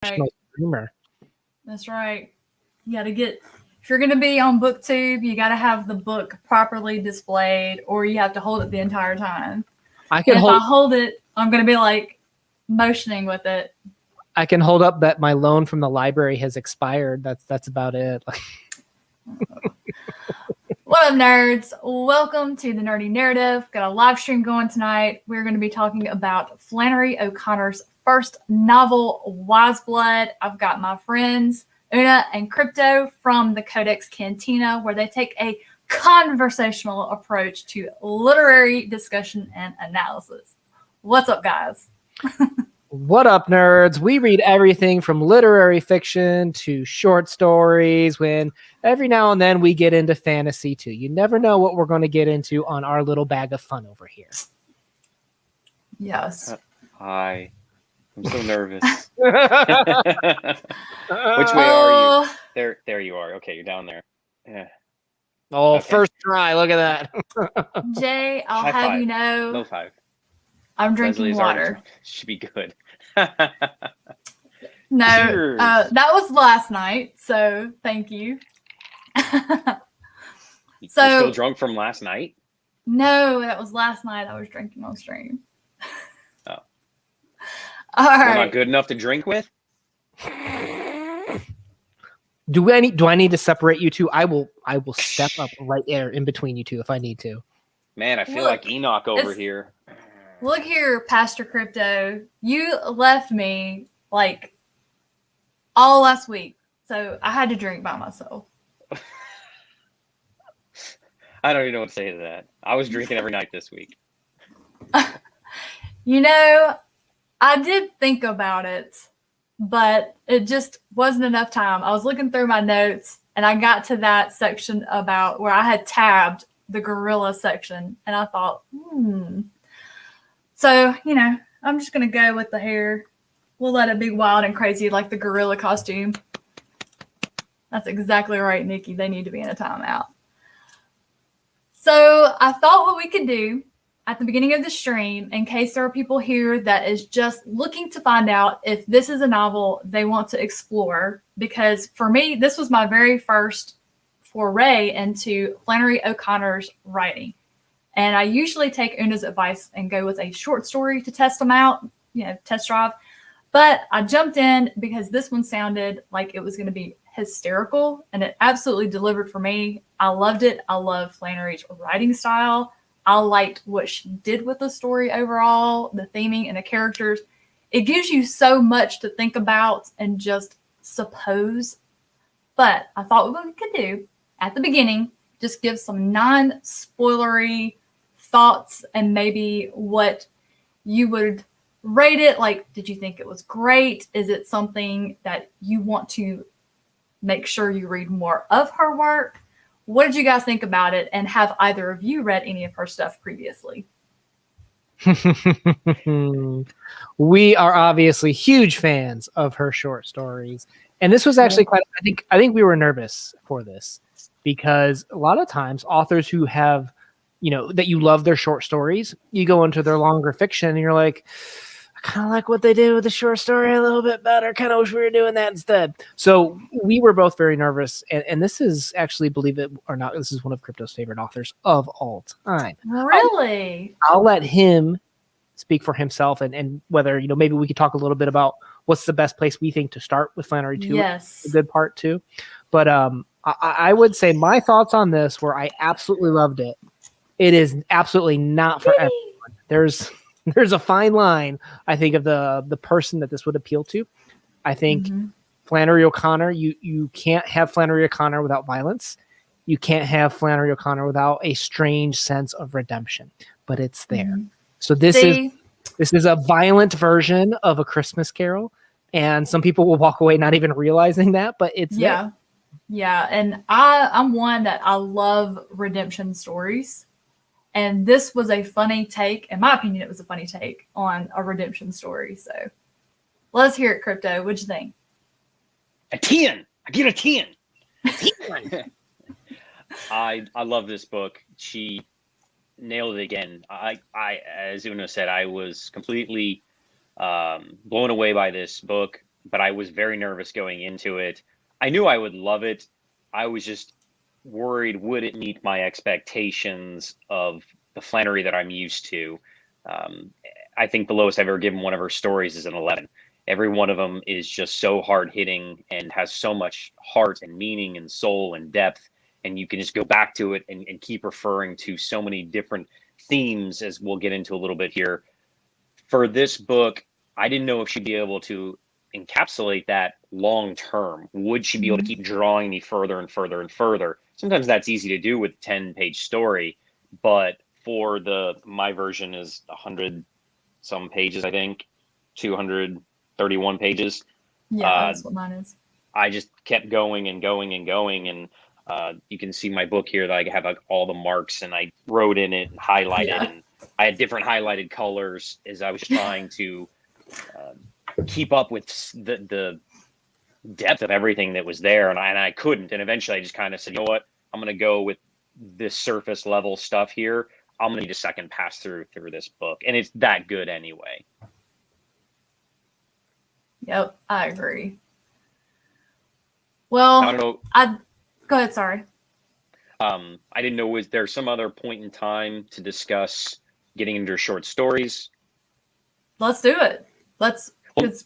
Right. Streamer. That's right. You got to get, if you're going to be on BookTube, you got to have the book properly displayed, or you have to hold it the entire time. I can And if hold. I hold it, I'm going to be like motioning with it. I can hold up that my loan from the library has expired. That's about it. What up, nerds? Welcome to the Nerdy Narrative. Got a live stream going tonight. We're going to be talking about Flannery O'Connor's first novel, Wise Blood. I've got my friends Una and Crypto from the CodeX Cantina, where they take a conversational approach to literary discussion and analysis. What's up, guys? What up, nerds? We read everything from literary fiction to short stories, when every now and then we get into fantasy too. You never know what we're going to get into on our little bag of fun over here. Yes. Hi. I'm so nervous. Which way are you? There you are. Okay, you're down there. Yeah. Oh, Okay. First try. Look at that. Jay, I'll High have five. you know, Low five. I'm drinking Leslie's already water. drunk. Should be good. No, Cheers. that was last night, so thank you. You're So- still drunk from last night? No, that was last night. I was drinking on stream. Oh. All We're right. not good enough to drink with? Do I need to separate you two? I will step up right there in between you two if I need to. Man, I feel Look, like Enoch over it's- here. Look here, Pastor Crypto. You left me like all last week, so I had to drink by myself. I don't even know what to say to that. I was drinking every night this week. You know, I did think about it, but it just wasn't enough time. I was looking through my notes and I got to that section about where I had tabbed the gorilla section, and I thought, So, you know, I'm just going to go with the hair. We'll let it be wild and crazy like the gorilla costume. That's exactly right, Nikki. They need to be in a timeout. So I thought what we could do at the beginning of the stream, in case there are people here that is just looking to find out if this is a novel they want to explore, because for me, this was my very first foray into Flannery O'Connor's writing. And I usually take Una's advice and go with a short story to test them out, test drive. But I jumped in because this one sounded like it was going to be hysterical, and it absolutely delivered for me. I loved it. I love Flannery's writing style. I liked what she did with the story overall, the theming and the characters. It gives you so much to think about and just suppose. But I thought what we could do at the beginning, just give some non-spoilery thoughts and maybe what you would rate it. Like, did you think it was great? Is it something that you want to make sure you read more of her work? What did you guys think about it? And have either of you read any of her stuff previously? We are obviously huge fans of her short stories. And this was actually quite, I think we were nervous for this, because a lot of times authors who have, that you love their short stories, you go into their longer fiction and you're like, I kind of like what they did with the short story a little bit better. Kind of wish we were doing that instead. So we were both very nervous. And this is actually, believe it or not, this is one of Crypto's favorite authors of all time. Really? I'll let him speak for himself, and whether, maybe we could talk a little bit about what's the best place we think to start with Flannery too. Yes. A good part too. But I would say my thoughts on this were I absolutely loved it. It is absolutely not for everyone. There's a fine line, I think, of the person that this would appeal to. I think Flannery O'Connor, you can't have Flannery O'Connor without violence. You can't have Flannery O'Connor without a strange sense of redemption, but it's there. So this is a violent version of A Christmas Carol, and some people will walk away not even realizing that, but it's there. Yeah, and I'm one that I love redemption stories. And this was a funny take. In my opinion, it was a funny take on a redemption story. So let's hear it, Crypto. What'd you think? A 10. I get a 10. I love this book. She nailed it again. I as Una said, I was completely blown away by this book. but I was very nervous going into it. I knew I would love it. I was just worried, would it meet my expectations of the Flannery that I'm used to? I think the lowest I've ever given one of her stories is an 11. Every one of them is just so hard hitting and has so much heart and meaning and soul and depth. And you can just go back to it and keep referring to so many different themes, as we'll get into a little bit here. For this book, I didn't know if she'd be able to encapsulate that long term. Would she be able to keep drawing me further and further and further? Sometimes that's easy to do with a 10-page story, but for my version is 100 some pages, I think, 231 pages. Yeah, that's what mine is. I just kept going and going and going, and you can see my book here that I have all the marks, and I wrote in it and highlighted, and I had different highlighted colors as I was trying to keep up with the depth of everything that was there, and I couldn't. And eventually I just kind of said, you know what, I'm going to go with this surface level stuff here. I'm going to need a second pass through this book, and it's that good anyway. Yep, I agree. Well, I don't know. Go ahead, sorry. I didn't know, was there some other point in time to discuss getting into short stories? Let's do it.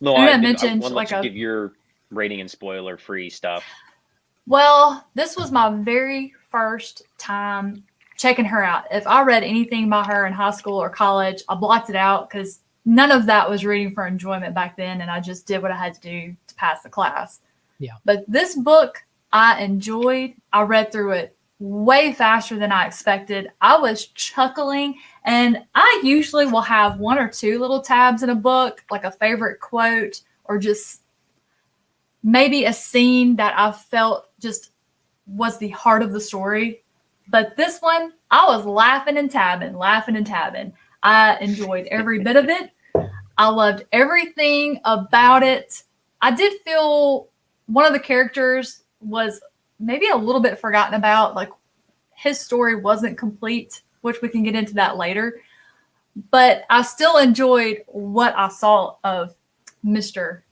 No, I I mentioned want like to give your rating and spoiler free stuff. Well, this was my very first time checking her out. If I read anything by her in high school or college, I blocked it out because none of that was reading for enjoyment back then, and I just did what I had to do to pass the class. Yeah. But this book I enjoyed. I read through it way faster than I expected. I was chuckling, and I usually will have one or two little tabs in a book, like a favorite quote or just maybe a scene that I felt just was the heart of the story. But this one, I was laughing and tabbing. I enjoyed every bit of it. I loved everything about it. I did feel one of the characters was maybe a little bit forgotten about. Like, his story wasn't complete, which we can get into that later. But I still enjoyed what I saw of Mr.,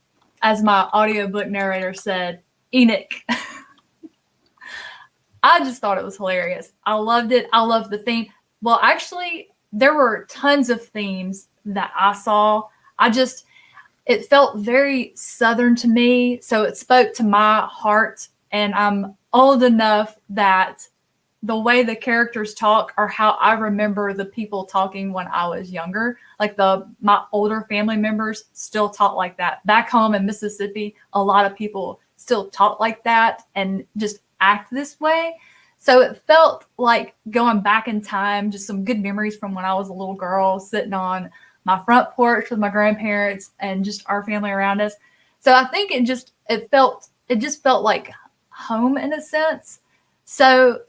as my audiobook narrator said, Enoch. I just thought it was hilarious. I loved it. I loved the theme. Well, actually, there were tons of themes that I saw. It felt very Southern to me. So it spoke to my heart. And I'm old enough that the way the characters talk are how I remember the people talking when I was younger. Like my older family members still talk like that. Back home in Mississippi, a lot of people still talk like that and just act this way. So it felt like going back in time, just some good memories from when I was a little girl sitting on my front porch with my grandparents and just our family around us. So I think it just felt like home in a sense. So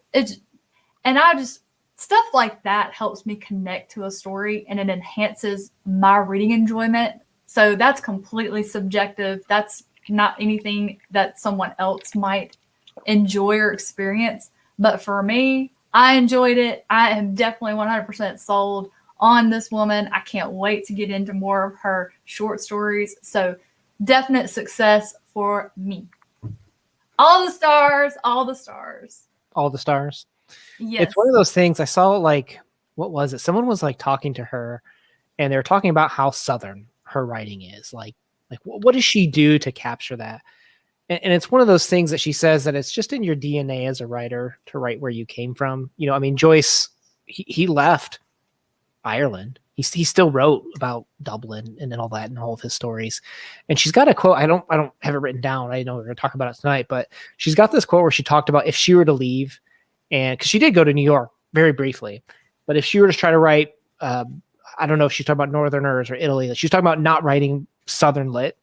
stuff like that helps me connect to a story, and it enhances my reading enjoyment. So that's completely subjective. That's not anything that someone else might enjoy or experience. But for me, I enjoyed it. I am definitely 100% sold on this woman. I can't wait to get into more of her short stories. So definite success for me. All the stars, all the stars. All the stars. Yes. It's one of those things. I saw, like, what was it? Someone was like talking to her, and they were talking about how Southern her writing is. Like what does she do to capture that? And it's one of those things that she says that it's just in your DNA as a writer to write where you came from. You know, I mean, Joyce, he left Ireland. He still wrote about Dublin and all that and all of his stories. And she's got a quote. I don't have it written down. I know we're going to talk about it tonight, but she's got this quote where she talked about if she were to leave, and because she did go to New York very briefly, but if she were to try to write, I don't know if she's talking about Northerners or Italy. She's talking about not writing Southern lit.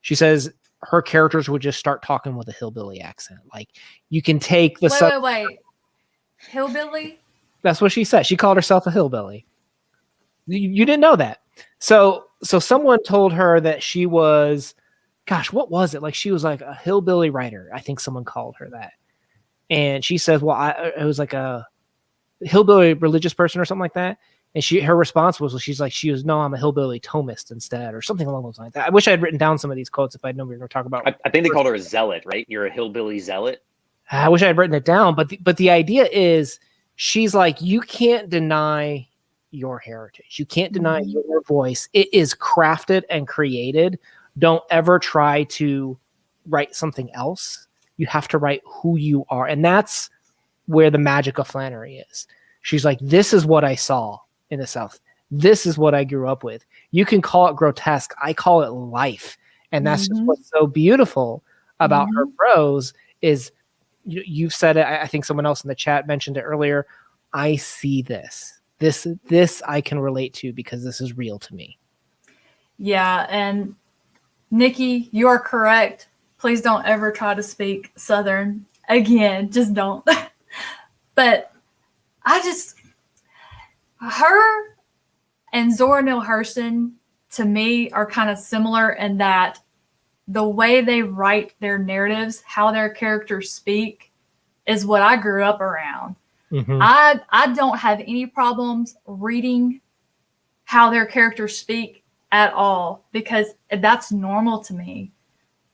She says her characters would just start talking with a hillbilly accent. Like, you can take the wait. Hillbilly? That's what she said. She called herself a hillbilly. You didn't know that. So someone told her that she was, gosh, what was it? Like, she was like a hillbilly writer. I think someone called her that. And she says, well, it was like a hillbilly religious person or something like that. And her response was, no, I'm a hillbilly Thomist instead, or something along those lines. I wish I had written down some of these quotes if I'd known we were going to talk about. I think they called her a zealot, right? You're a hillbilly zealot. I wish I had written it down, but the idea is, she's like, you can't deny your heritage. You can't deny your voice. It is crafted and created. Don't ever try to write something else. You have to write who you are. And that's where the magic of Flannery is. She's like, this is what I saw in the South. This is what I grew up with. You can call it grotesque. I call it life. And that's just what's so beautiful about her prose is, you've said it. I think someone else in the chat mentioned it earlier. I see this. This I can relate to because this is real to me. Yeah, and Nikki, you are correct. Please don't ever try to speak Southern again. Just don't. But her and Zora Neale Hurston, to me, are kind of similar in that the way they write their narratives, how their characters speak, is what I grew up around. I don't have any problems reading how their characters speak at all, because that's normal to me.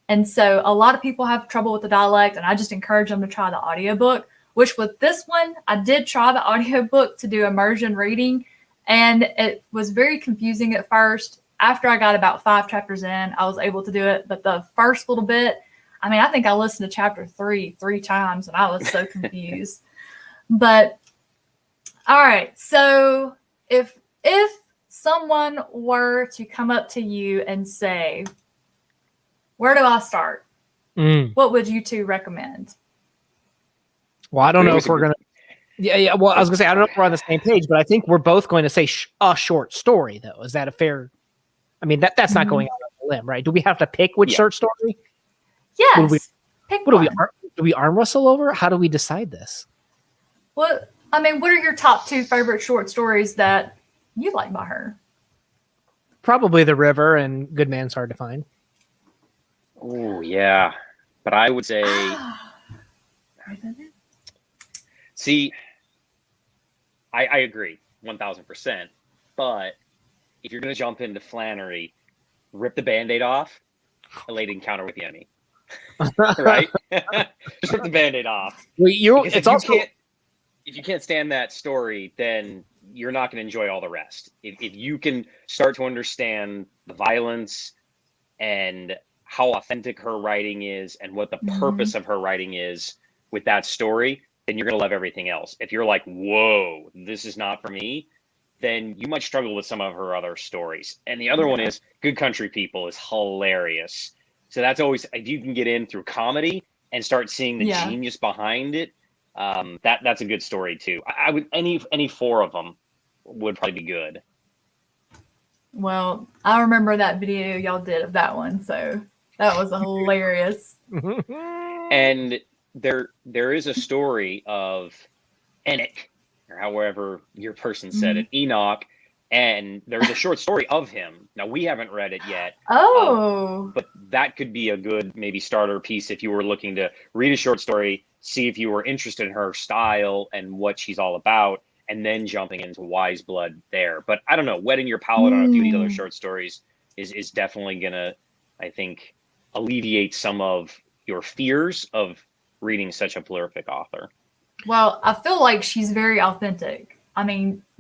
And so a lot of people have trouble with the dialect, and I just encourage them to try the audiobook, which with this one, I did try the audiobook to do immersion reading, and it was very confusing at first. After I got about 5 chapters in, I was able to do it. But the first little bit, I think I listened to chapter 3 times, and I was so confused. But all right, so if someone were to come up to you and say, where do I start? What would you two recommend? Well, I don't know if we're going to. Yeah. Well, I was going to say, I don't know if we're on the same page, but I think we're both going to say a short story, though. Is that a fair? That's not going out on a limb, right? Do we have to pick which short story? Yes. Pick one. Do we arm wrestle over? How do we decide this? What are your top 2 favorite short stories that you like by her? Probably The River and Good Man's Hard to Find. Oh, yeah. But I would say... See, I agree 1,000%. But if you're going to jump into Flannery, rip the Band-Aid off, A Late Encounter with the Enemy. Right? Just rip the Band-Aid off. Well, if you can't stand that story, then you're not going to enjoy all the rest. If you can start to understand the violence and how authentic her writing is and what the purpose of her writing is with that story, then you're going to love everything else. If you're like, whoa, this is not for me, then you might struggle with some of her other stories. And the other one is Good Country People is hilarious. So that's always, if you can get in through comedy and start seeing the genius behind it, that's a good story too. I would any 4 of them would probably be good. Well, I remember that video y'all did of that one, so that was hilarious. And there is a story of Enoch, or however your person said it, Enoch, and there's a short story of him. Now, we haven't read it yet. But that could be a good maybe starter piece if you were looking to read a short story, see if you were interested in her style and what she's all about, and then jumping into Wise Blood there. But I don't know, wetting your palate on a few of these other short stories is definitely going to, I think, alleviate some of your fears of reading such a prolific author. Well, I feel like she's very authentic.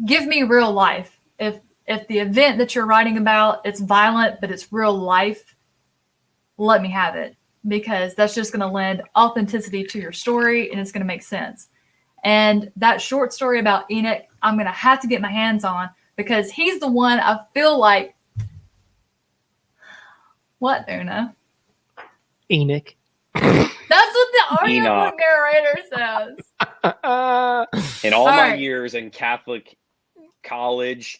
Give me real life. If the event that you're writing about, it's violent, but it's real life, let me have it, because that's just going to lend authenticity to your story and it's going to make sense. And that short story about Enoch, I'm going to have to get my hands on, because he's the one I feel like. What, Una? Enoch. That's what the audiobook narrator says. In all my years in Catholic college,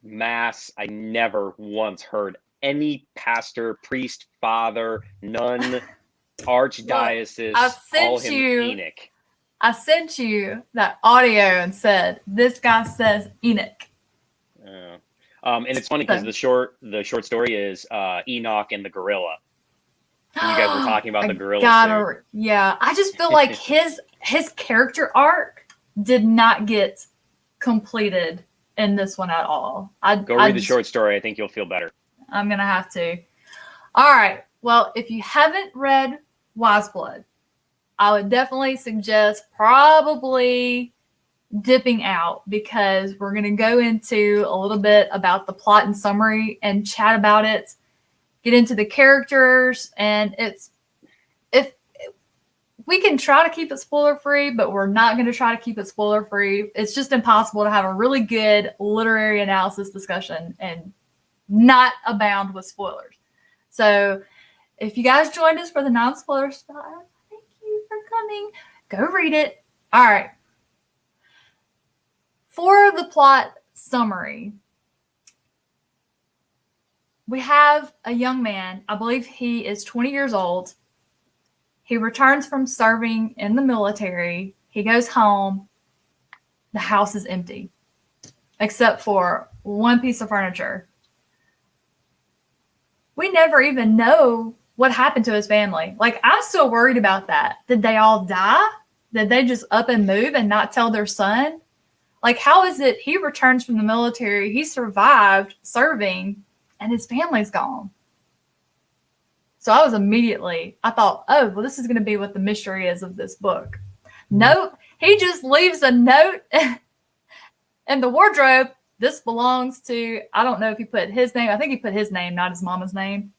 Mass, I never once heard any pastor, priest, father, nun, archdiocese call him Enoch. I sent you that audio and said, this guy says Enoch. And it's funny because the short story is Enoch and the gorilla. And you guys were talking about the gorilla. Yeah, I just feel like his character arc did not get completed in this one at all. Go read the short story. I think you'll feel better. I'm going to have to. All right. Well, if you haven't read Wise Blood, I would definitely suggest probably dipping out, because we're going to go into a little bit about the plot and summary and chat about it, get into the characters, and if we can try to keep it spoiler free, but we're not going to try to keep it spoiler free. It's just impossible to have a really good literary analysis discussion and not abound with spoilers. So if you guys joined us for the non-spoiler stuff, thank you for coming. Go read it. All right. For the plot summary, we have a young man. I believe he is 20 years old. He returns from serving in the military. He goes home. The house is empty, except for one piece of furniture. We never even know what happened to his family. Like, I'm still worried about that. Did they all die? Did they just up and move and not tell their son? Like, how is it he returns from the military, he survived serving, and his family's gone? So I thought, oh, well, this is going to be what the mystery is of this book. Nope. He just leaves a note in the wardrobe. This belongs to, I don't know if he put his name. I think he put his name, not his mama's name.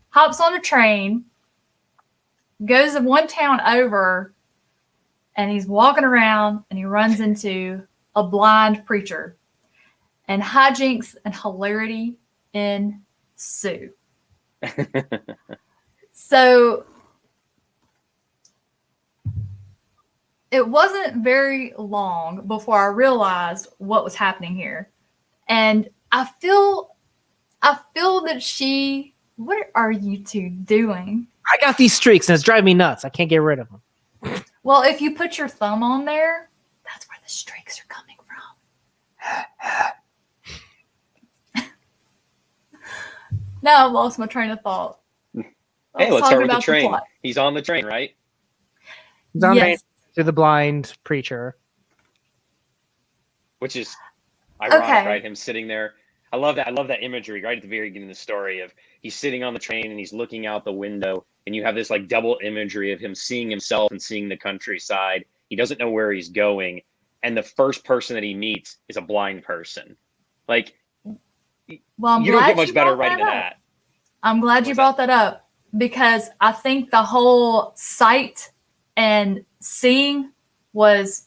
Hops on a train, goes one town over, and he's walking around, and he runs into a blind preacher. And hijinks and hilarity ensue. So it wasn't very long before I realized what was happening here. And I feel that what are you two doing? I got these streaks and it's driving me nuts. I can't get rid of them. Well, if you put your thumb on there, that's where the streaks are coming from. Now I've lost my train of thought. Hey, let's start with the train. He's on the train, right? He's on the train to the blind preacher. Which is ironic, right? Him sitting there. I love that. I love that imagery right at the very beginning of the story of he's sitting on the train and he's looking out the window, and you have this like double imagery of him seeing himself and seeing the countryside. He doesn't know where he's going, and the first person that he meets is a blind person. Like, well, you don't get much better writing than that. I'm glad you brought that up, because I think the whole sight and seeing was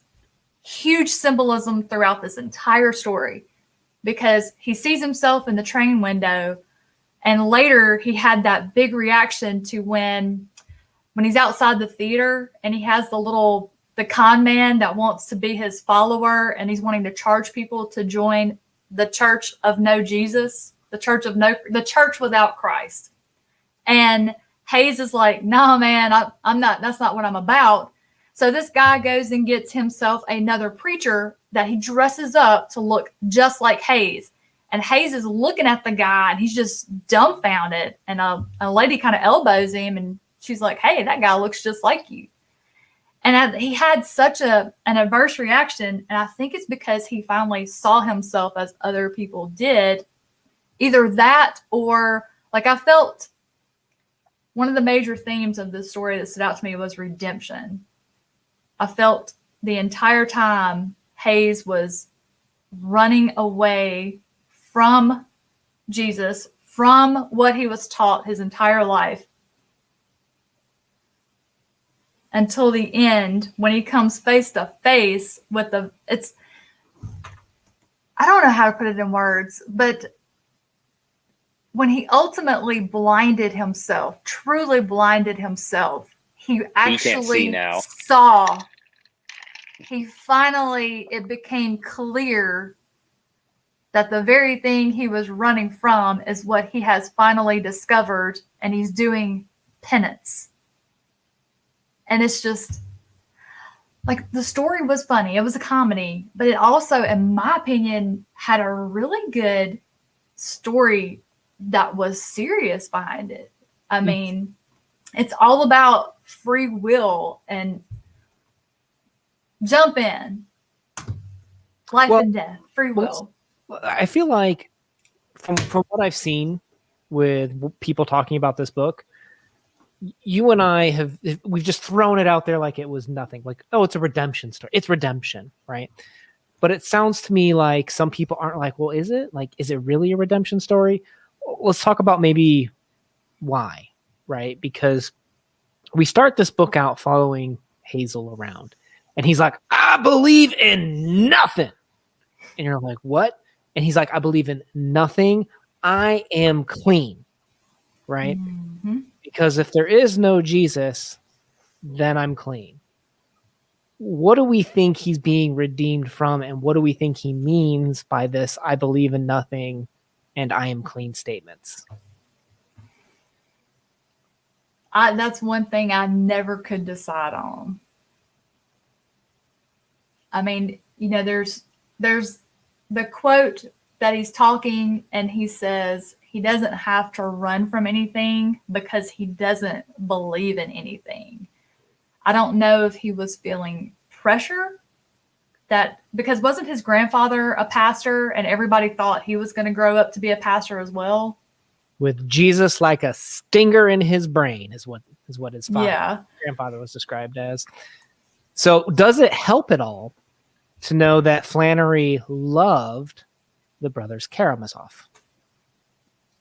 huge symbolism throughout this entire story, because he sees himself in the train window, and later he had that big reaction to when he's outside the theater and he has the con man that wants to be his follower, and he's wanting to charge people to join the church of no Jesus, the church without Christ. And Hayes is like, "No, man, I'm not. That's not what I'm about." So this guy goes and gets himself another preacher that he dresses up to look just like Hayes. And Hayes is looking at the guy, and he's just dumbfounded. And a lady kind of elbows him, and she's like, "Hey, that guy looks just like you." And he had such an adverse reaction, and I think it's because he finally saw himself as other people did. Either that, or like, I felt one of the major themes of this story that stood out to me was redemption. I felt the entire time Hayes was running away from Jesus, from what he was taught his entire life, until the end, when he comes face to face with I don't know how to put it in words, but when he ultimately blinded himself, truly blinded himself, he actually saw. It became clear that the very thing he was running from is what he has finally discovered, and he's doing penance. And it's just like, the story was funny. It was a comedy, but it also, in my opinion, had a really good story that was serious behind it. I mean, it's all about free will and jump in. Life Well, and death, free will. I feel like from what I've seen with people talking about this book, you and I we've just thrown it out there like it was nothing. Like, oh, it's a redemption story. It's redemption, right? But it sounds to me like some people aren't like, well, is it? Like, is it really a redemption story? Let's talk about maybe why, right? Because we start this book out following Hazel around, and he's like, I believe in nothing. And you're like, what? And he's like, I believe in nothing. I am clean, right? Mm-hmm. Because if there is no Jesus, then I'm clean. What do we think he's being redeemed from? And what do we think he means by this, I believe in nothing and I am clean statements? That's one thing I never could decide on. I mean, there's the quote that he's talking and he says he doesn't have to run from anything because he doesn't believe in anything. I don't know if he was feeling pressure because wasn't his grandfather a pastor and everybody thought he was going to grow up to be a pastor as well? With Jesus like a stinger in his brain is what his grandfather was described as. So does it help at all to know that Flannery loved the brothers Karamazov?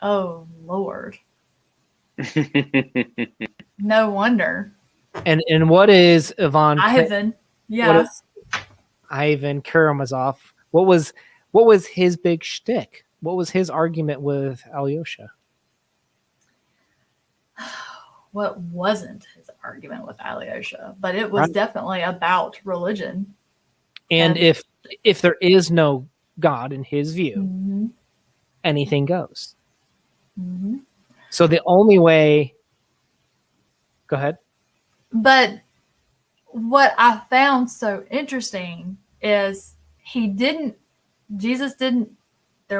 Oh, Lord. No wonder. And what is Ivan? Yeah. What is Ivan Karamazov? What was his big shtick? What was his argument with Alyosha? What wasn't his argument with Alyosha? But it was definitely about religion. And if there is no God in his view, mm-hmm. anything goes. Mm-hmm. So the only way. Go ahead. But what I found so interesting is there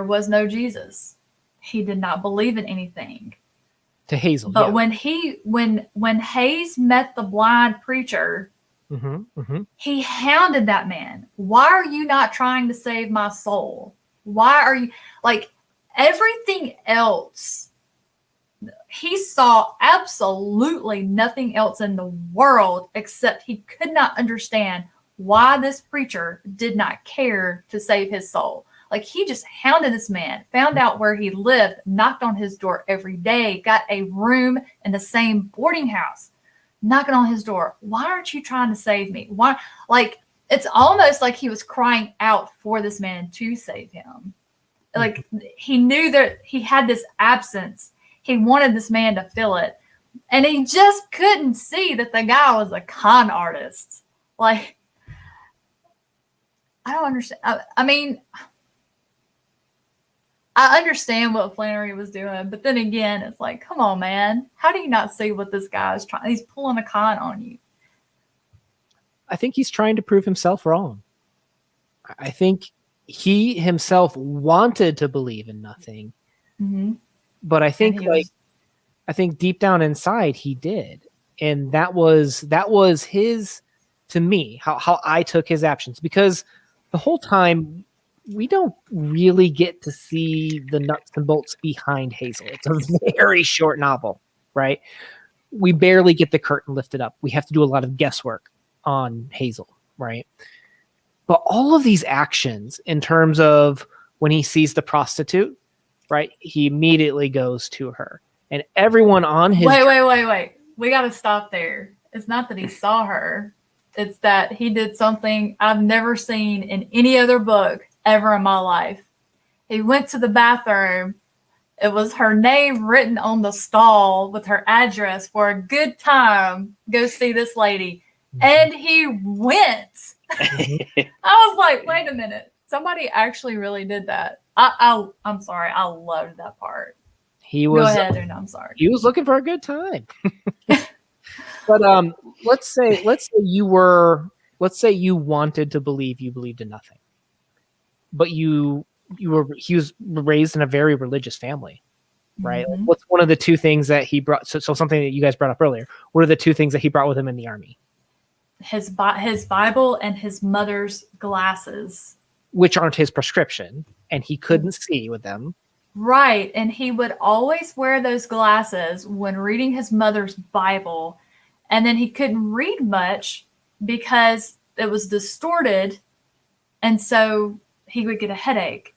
was no Jesus. He did not believe in anything. To Hazel. But when Hayes met the blind preacher, mm-hmm, mm-hmm. he hounded that man. Why are you not trying to save my soul? Why are you like everything else? He saw absolutely nothing else in the world except he could not understand why this preacher did not care to save his soul. Like he just hounded this man, found out where he lived, knocked on his door every day, got a room in the same boarding house, knocking on his door. Why aren't you trying to save me? Why? Like it's almost like he was crying out for this man to save him. Like he knew that he had this absence. He wanted this man to fill it. And he just couldn't see that the guy was a con artist. Like, I don't understand. I mean, I understand what Flannery was doing, but then again, it's like, come on, man. How do you not see what this guy is trying? He's pulling a con on you. I think he's trying to prove himself wrong. I think he himself wanted to believe in nothing. Mm-hmm. But I think I think deep down inside he did. And that was his, to me, how I took his actions, because the whole time we don't really get to see the nuts and bolts behind Hazel. It's a very short novel, right? We barely get the curtain lifted up. We have to do a lot of guesswork on Hazel, right? But all of these actions in terms of when he sees the prostitute, right? He immediately goes to her. And everyone on his... Wait. We got to stop there. It's not that he saw her. It's that he did something I've never seen in any other book ever in my life. He went to the bathroom. It was her name written on the stall with her address for a good time. Go see this lady. And he went. I was like, wait a minute. Somebody actually really did that. I'm sorry. I loved that part. Go ahead, and I'm sorry. He was looking for a good time. But let's say you wanted to believe you believed in nothing. But he was raised in a very religious family, right? Mm-hmm. What's one of the two things that he brought? So something that you guys brought up earlier. What are the two things that he brought with him in the army? His Bible and his mother's glasses. which aren't his prescription, and he couldn't see with them. Right. And he would always wear those glasses when reading his mother's Bible. And then he couldn't read much because it was distorted. And so he would get a headache,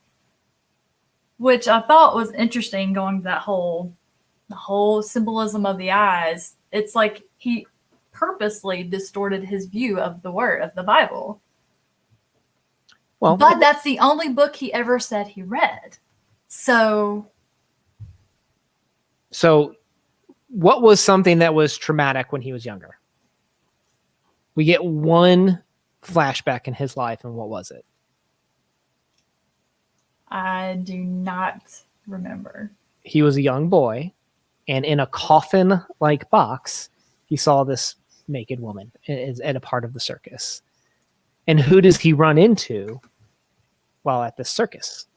which I thought was interesting, going to the whole symbolism of the eyes. It's like he purposely distorted his view of the word of the Bible. Well, but that's the only book he ever said he read. So what was something that was traumatic when he was younger? We get one flashback in his life, and what was it? I do not remember. He was a young boy, and in a coffin-like box, he saw this naked woman at a part of the circus. And who does he run into while at the circus?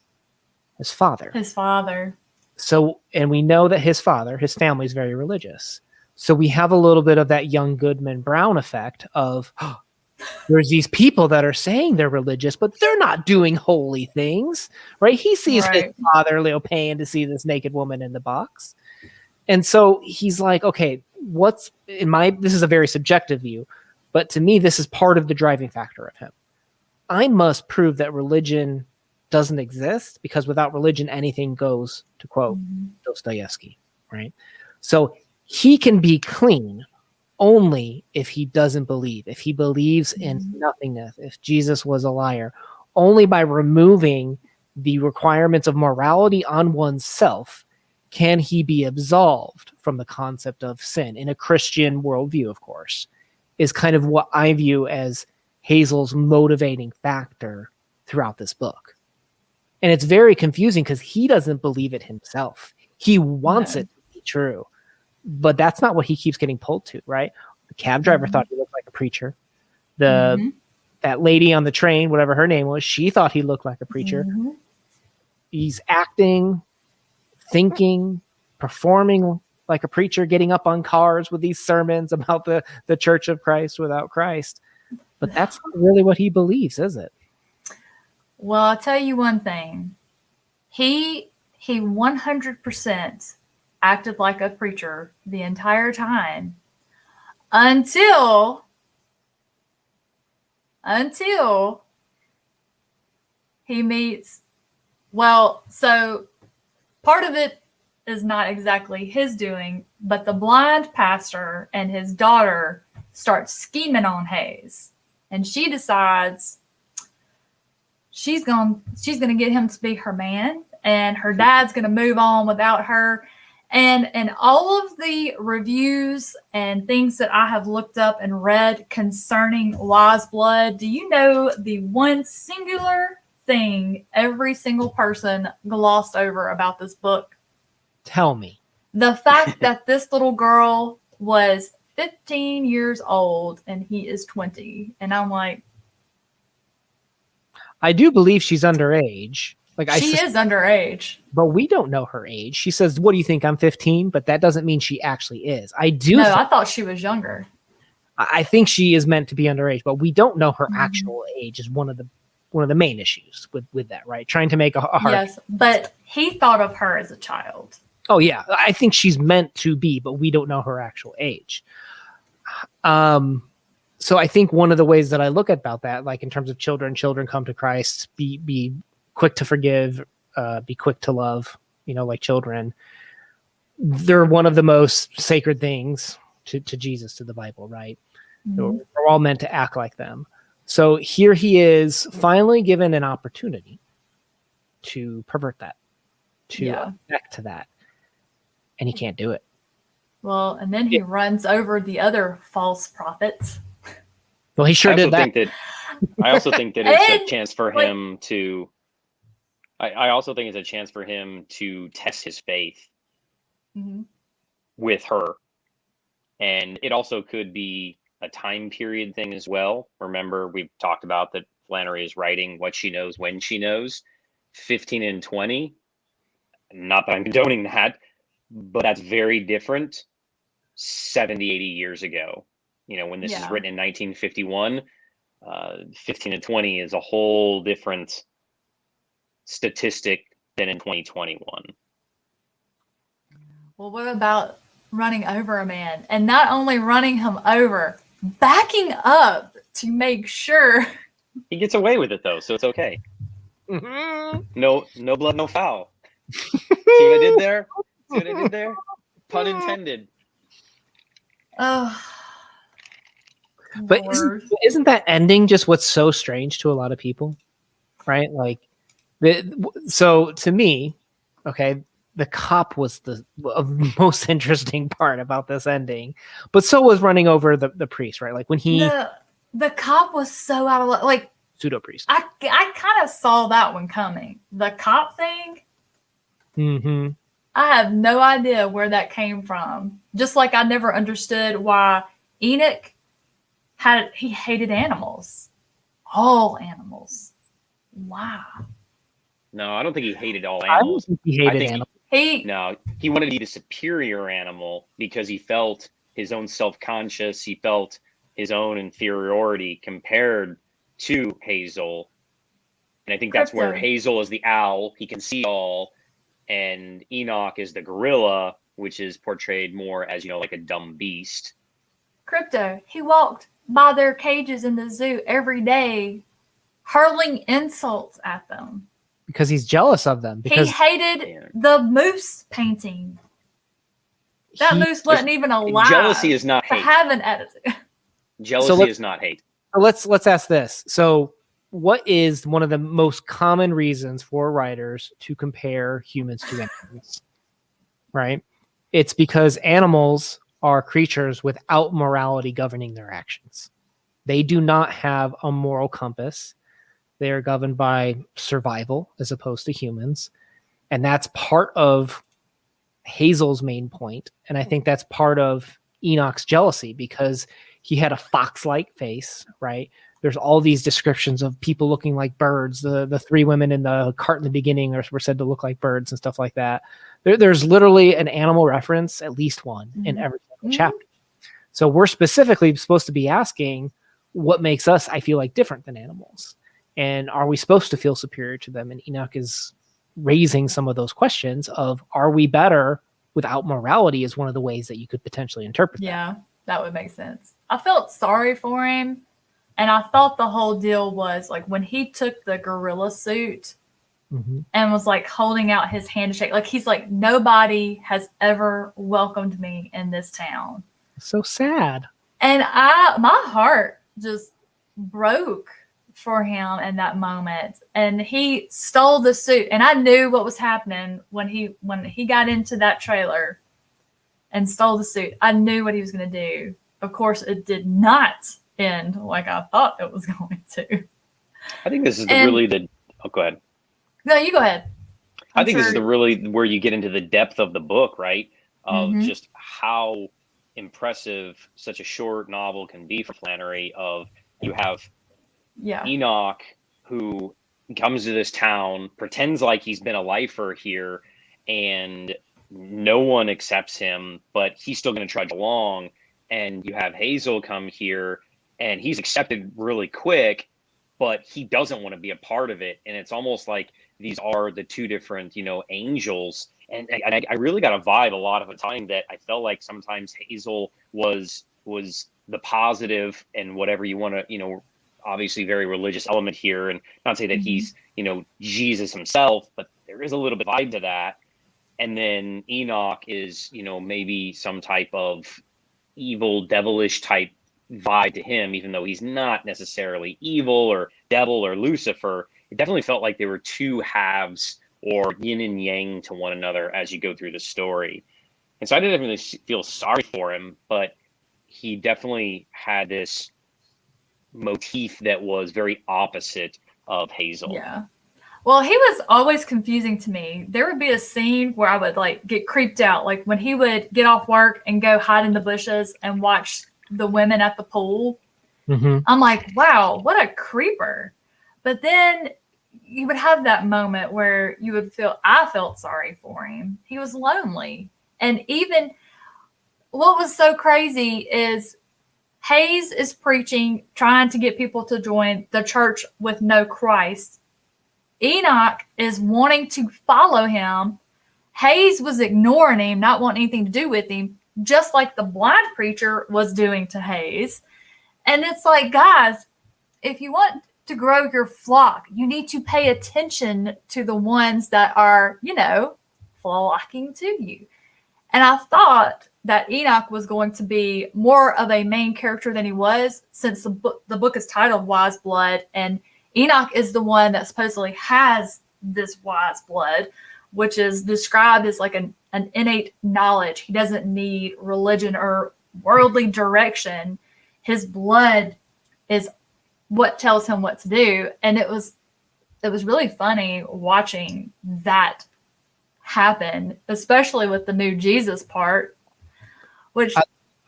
His father. His father. So, and we know that his family is very religious. So we have a little bit of that young Goodman Brown effect of, there's these people that are saying they're religious, but they're not doing holy things, right? He sees his father, paying to see this naked woman in the box. And so he's like, okay, this is a very subjective view, but to me, this is part of the driving factor of him. I must prove that religion doesn't exist, because without religion, anything goes, to quote Dostoevsky, right? So he can be clean only if he doesn't believe, if he believes in nothingness, if Jesus was a liar, only by removing the requirements of morality on oneself can he be absolved from the concept of sin in a Christian worldview, of course, is kind of what I view as Hazel's motivating factor throughout this book. And it's very confusing because he doesn't believe it himself. He wants it to be true, but that's not what he keeps getting pulled to, right? The cab driver thought he looked like a preacher. That lady on the train, whatever her name was, she thought he looked like a preacher. He's acting, thinking, performing like a preacher, getting up on cars with these sermons about the Church of Christ without Christ. But that's not really what he believes, is it? Well, I'll tell you one thing. He 100% acted like a preacher the entire time until he meets, so part of it is not exactly his doing, but the blind pastor and his daughter start scheming on Hayes, and she decides she's going to get him to be her man, and her dad's going to move on without her. And all of the reviews and things that I have looked up and read concerning Wise Blood, do you know the one singular thing every single person glossed over about this book? Tell me. The fact that this little girl was 15 years old and he is 20. And I'm like, I do believe she's underage. She is underage. But we don't know her age. She says, what do you think? I'm 15, but that doesn't mean she actually is. I thought she was younger. I think she is meant to be underage, but we don't know her actual age is one of the main issues with that, right? Trying to make a hard. Yes, but he thought of her as a child. Oh, yeah. I think she's meant to be, but we don't know her actual age. So I think one of the ways that I look about that, like in terms of children come to Christ, be quick to forgive, be quick to love, like children. They're one of the most sacred things to Jesus, to the Bible, right? We're all meant to act like them. So here he is finally given an opportunity to pervert that, to object to that. And he can't do it. Well, and then he runs over the other false prophets. Well, he sure did that. I also think that it's a chance for him to. I also think it's a chance for him to test his faith with her, and it also could be a time period thing as well. Remember, we've talked about that Flannery is writing what she knows when she knows. 15 and 20. Not that I'm condoning that, but that's very different 70, 80 years ago. When this is written in 1951, 15 and 20 is a whole different statistic than in 2021. Well, what about running over a man? And not only running him over, backing up to make sure. He gets away with it, though, so it's okay. Mhm. No blood, no foul. See what I did there? See what I did there? Pun intended. Oh, But Lord. isn't that ending just what's so strange to a lot of people, right? Like, so to me, okay, the cop was the most interesting part about this ending, but so was running over the priest, right? Like when he The cop was so out of luck. Like, pseudo priest. I kind of saw that one coming. The cop thing, Mm-hmm. I have no idea where that came from. Just like I never understood why Enoch he hated animals. All animals. Wow. No, I don't think he hated all I don't animals. think he hated think animals. No, he wanted to be the superior animal because he felt his own self-conscious. He felt his own inferiority compared to Hazel. And I think that's where Crypto. Hazel is the owl. He can see all. And Enoch is the gorilla, which is portrayed more as, like a dumb beast. Crypto. He walked by their cages in the zoo every day, hurling insults at them. Because he's jealous of them. Because he hated the moose painting. That moose wasn't even alive. Jealousy is not to hate. have an attitude. Jealousy is not hate. Let's ask this. So, what is one of the most common reasons for writers to compare humans to animals? Right? It's because animals are creatures without morality governing their actions. They do not have a moral compass. They are governed by survival as opposed to humans. And that's part of Hazel's main point. And I think that's part of Enoch's jealousy because he had a fox-like face, right? There's all these descriptions of people looking like birds. The three women in the cart in the beginning were said to look like birds and stuff like that. There's literally an animal reference, at least one, in every single chapter. So we're specifically supposed to be asking what makes us, I feel like, different than animals. And are we supposed to feel superior to them? And Enoch is raising some of those questions of, are we better without morality is one of the ways that you could potentially interpret that. Yeah, that would make sense. I felt sorry for him. And I thought the whole deal was like when he took the gorilla suit and was like holding out his hand to shake, like he's like, nobody has ever welcomed me in this town. So sad. And my heart just broke for him in that moment. And he stole the suit. And I knew what was happening when he got into that trailer and stole the suit. I knew what he was going to do. Of course, it did not end like I thought it was going to. I think this is oh, go ahead. No, you go ahead. I think this is really where you get into the depth of the book, right? Of just how impressive such a short novel can be for Flannery. Of you have Enoch who comes to this town, pretends like he's been a lifer here, and no one accepts him, but he's still going to trudge along. And you have Hazel come here, and he's accepted really quick, but he doesn't want to be a part of it. And it's almost like these are the two different, angels. And I really got a vibe a lot of the time that I felt like sometimes Hazel was the positive and whatever you want to, obviously very religious element here. And not say that he's, Jesus himself, but there is a little bit of vibe to that. And then Enoch is, maybe some type of evil, devilish type vibe to him, even though he's not necessarily evil or devil or Lucifer. It definitely felt like there were two halves or yin and yang to one another as you go through the story. And so I didn't really feel sorry for him, but he definitely had this motif that was very opposite of Hazel. Yeah. Well, he was always confusing to me. There would be a scene where I would like get creeped out, like when he would get off work and go hide in the bushes and watch the women at the pool. I'm like, wow, what a creeper. But then you would have that moment where you would I felt sorry for him. He was lonely. And even what was so crazy is Hayes is preaching, trying to get people to join the church with no Christ. Enoch is wanting to follow him. Hayes was ignoring him, not wanting anything to do with him, just like the blind preacher was doing to Hayes. And it's like, guys, if you want to grow your flock, you need to pay attention to the ones that are, flocking to you. And I thought that Enoch was going to be more of a main character than he was, since the book is titled Wise Blood, and Enoch is the one that supposedly has this wise blood, which is described as like an innate knowledge. He doesn't need religion or worldly direction. His blood is what tells him what to do. And it was really funny watching that happen, especially with the new Jesus part, which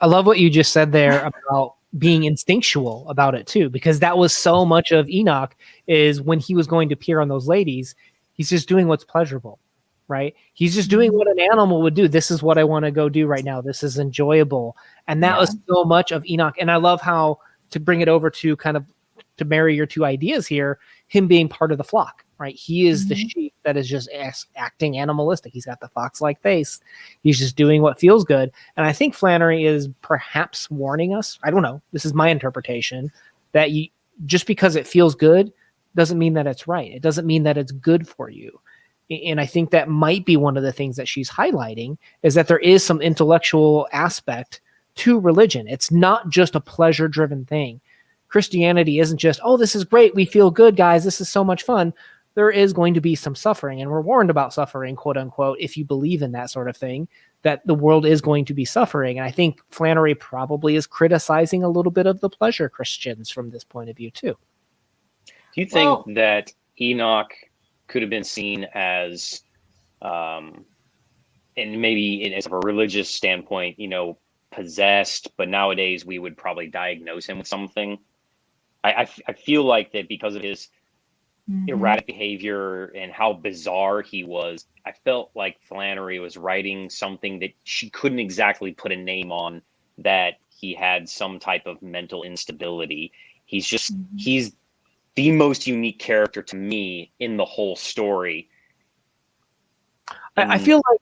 I love what you just said there about being instinctual about it too, because that was so much of Enoch, is when he was going to peer on those ladies, he's just doing what's pleasurable, right? He's just doing what an animal would do. This is what I want to go do right now. This is enjoyable. And that was so much of Enoch. And I love how, to bring it over to kind of to marry your two ideas here, him being part of the flock, right? He is the sheep that is just acting animalistic. He's got the fox-like face. He's just doing what feels good. And I think Flannery is perhaps warning us, I don't know, this is my interpretation, that just because it feels good doesn't mean that it's right. It doesn't mean that it's good for you. And I think that might be one of the things that she's highlighting, is that there is some intellectual aspect to religion. It's not just a pleasure-driven thing. Christianity isn't just, oh, this is great, we feel good, guys, this is so much fun. There is going to be some suffering, and we're warned about suffering, quote unquote, if you believe in that sort of thing, that the world is going to be suffering. And I think Flannery probably is criticizing a little bit of the pleasure Christians from this point of view too. Do you think that Enoch could have been seen as, and maybe as a religious standpoint, possessed, but nowadays we would probably diagnose him with something? I feel like that because of his erratic behavior and how bizarre he was, I felt like Flannery was writing something that she couldn't exactly put a name on, that he had some type of mental instability. He's just, he's the most unique character to me in the whole story. I feel like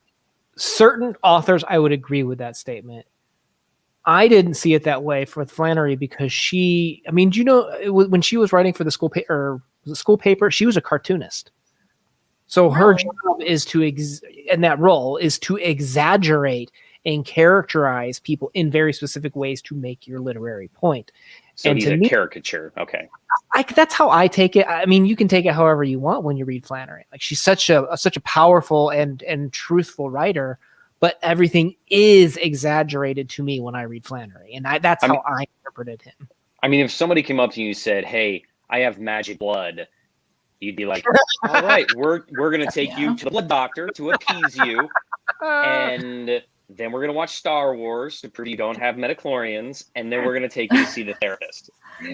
certain authors, I would agree with that statement. I didn't see it that way for Flannery, because when she was writing for the school paper, she was a cartoonist. So her job is in that role is to exaggerate and characterize people in very specific ways to make your literary point. So and he's a caricature. Okay. That's how I take it. I mean, you can take it however you want when you read Flannery. Like, she's such a powerful and truthful writer, but everything is exaggerated to me when I read Flannery. And that's how I interpreted him. I mean, if somebody came up to you and said, hey, I have magic blood, you'd be like, all right, we're going to take you to the blood doctor to appease you. And then we're going to watch Star Wars to prove you don't have midichlorians. And then we're going to take you to see the therapist.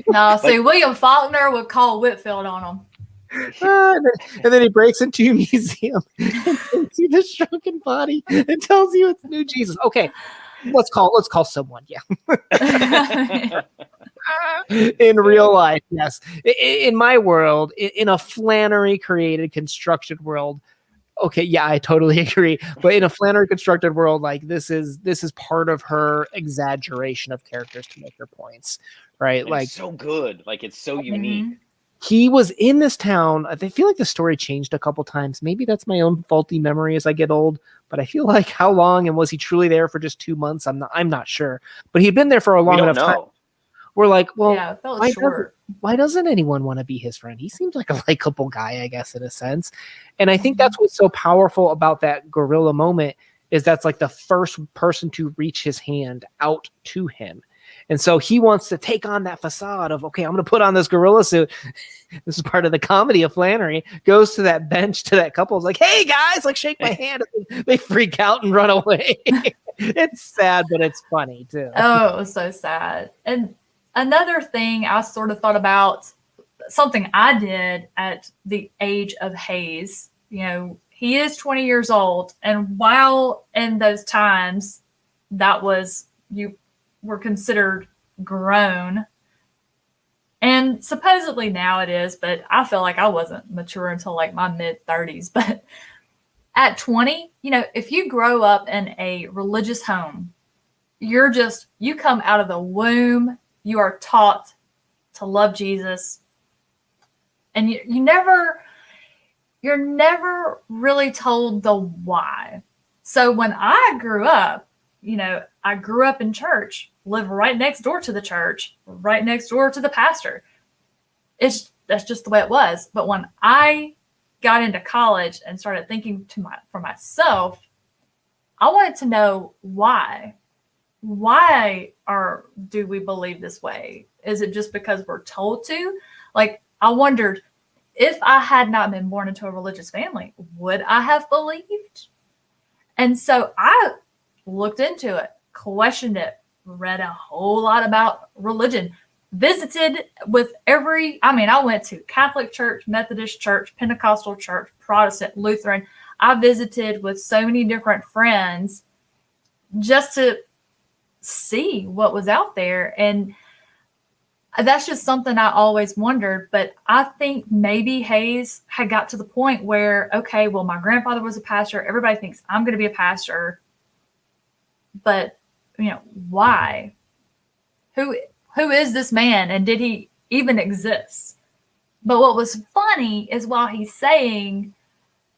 No, see, William Faulkner would call Whitfield on him. And then he breaks into your museum and sees the shrunken body and tells you it's new Jesus. Okay, let's call someone. Yeah. In real life, yes. In my world, in a Flannery created constructed world, okay, yeah, I totally agree. But in a Flannery constructed world, like, this is part of her exaggeration of characters to make her points, right? And like, it's so good, like, it's so unique. He was in this town. I feel like the story changed a couple times. Maybe that's my own faulty memory as I get old, but I feel like, how long, and was he truly there for just 2 months? I'm not sure, but he'd been there for a long enough time. We're like, well, yeah, it felt short. Why doesn't anyone want to be his friend? He seems like a likable guy, I guess, in a sense. And I think that's what's so powerful about that gorilla moment, is that's like the first person to reach his hand out to him. And so he wants to take on that facade of, okay, I'm going to put on this gorilla suit. This is part of the comedy of Flannery. Goes to that bench, to that couple, is like, hey guys, like, shake my hand. And they freak out and run away. It's sad, but it's funny too. Oh, it was so sad. And another thing I sort of thought about, something I did at the age of Hayes, he is 20 years old. And while in those times you were considered grown, and And supposedly now it is, but I feel like I wasn't mature until like my mid-30s. But at 20, if you grow up in a religious home, you come out of the womb, you are taught to love Jesus. And you're never really told the why. So when I grew up, I grew up in church, lived right next door to the church, right next door to the pastor. That's just the way it was. But when I got into college and started thinking for myself, I wanted to know why. Why do we believe this way? Is it just because we're told to? Like, I wondered, if I had not been born into a religious family, would I have believed? And so I looked into it, questioned it, read a whole lot about religion, visited with I went to Catholic Church, Methodist Church, Pentecostal Church, Protestant, Lutheran. I visited with so many different friends just to see what was out there. And that's just something I always wondered. But I think maybe Hayes had got to the point where, okay, well, my grandfather was a pastor. Everybody thinks I'm going to be a pastor. But, why? Who is this man? And did he even exist? But what was funny is while he's saying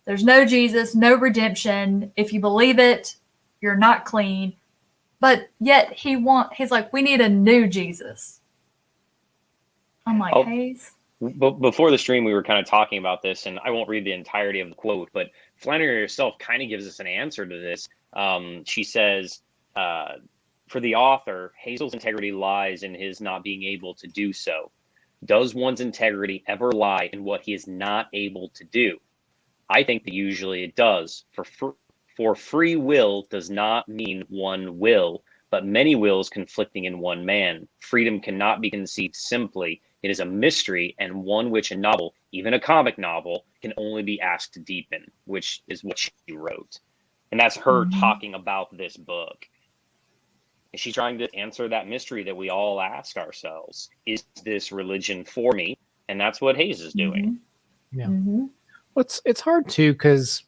there's no Jesus, no redemption, if you believe it, you're not clean. But yet he's like, we need a new Jesus. I'm like, Hayes. Before the stream, we were kind of talking about this, and I won't read the entirety of the quote, but Flannery herself kind of gives us an answer to this. She says, for the author, Hazel's integrity lies in his not being able to do so. Does one's integrity ever lie in what he is not able to do? I think that usually it does. For free will does not mean one will, but many wills conflicting in one man. Freedom cannot be conceived simply. It is a mystery, and one which a novel, even a comic novel, can only be asked to deepen, which is what she wrote. And that's her talking about this book. And she's trying to answer that mystery that we all ask ourselves. Is this religion for me? And that's what Hayes is doing. Yeah. Well, it's hard too, because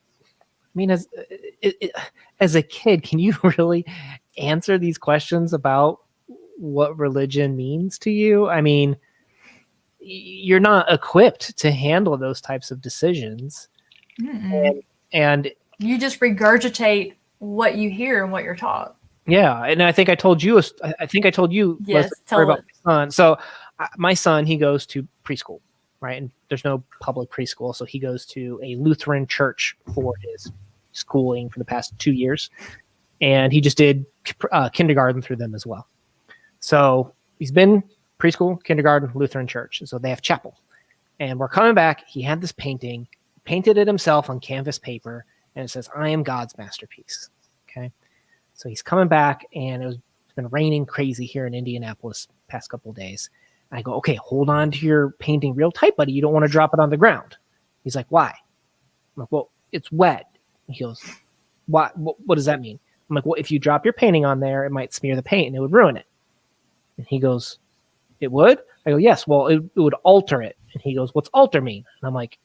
as a kid, can you really answer these questions about what religion means to you? I mean, you're not equipped to handle those types of decisions. And you just regurgitate what you hear and what you're taught. Yeah, and I think I told you. Yes, tell about my son. So my son, he goes to preschool, right? And there's no public preschool, so he goes to a Lutheran church for his schooling for the past 2 years, and he just did kindergarten through them as well. So he's been preschool, kindergarten, Lutheran church. So they have chapel, and we're coming back. He had this painting, painted it himself on canvas paper, and it says, "I am God's masterpiece." Okay. So he's coming back, and it's been raining crazy here in Indianapolis past couple of days. And I go, "Okay, hold on to your painting real tight, buddy. You don't want to drop it on the ground." He's like, "Why?" I'm like, "Well, it's wet." He goes, "Why? What does that mean?" I'm like, "Well, if you drop your painting on there, it might smear the paint and it would ruin it." And he goes, "It would?" I go, "Yes. Well, it would alter it." And he goes, "What's alter mean?" And I'm like,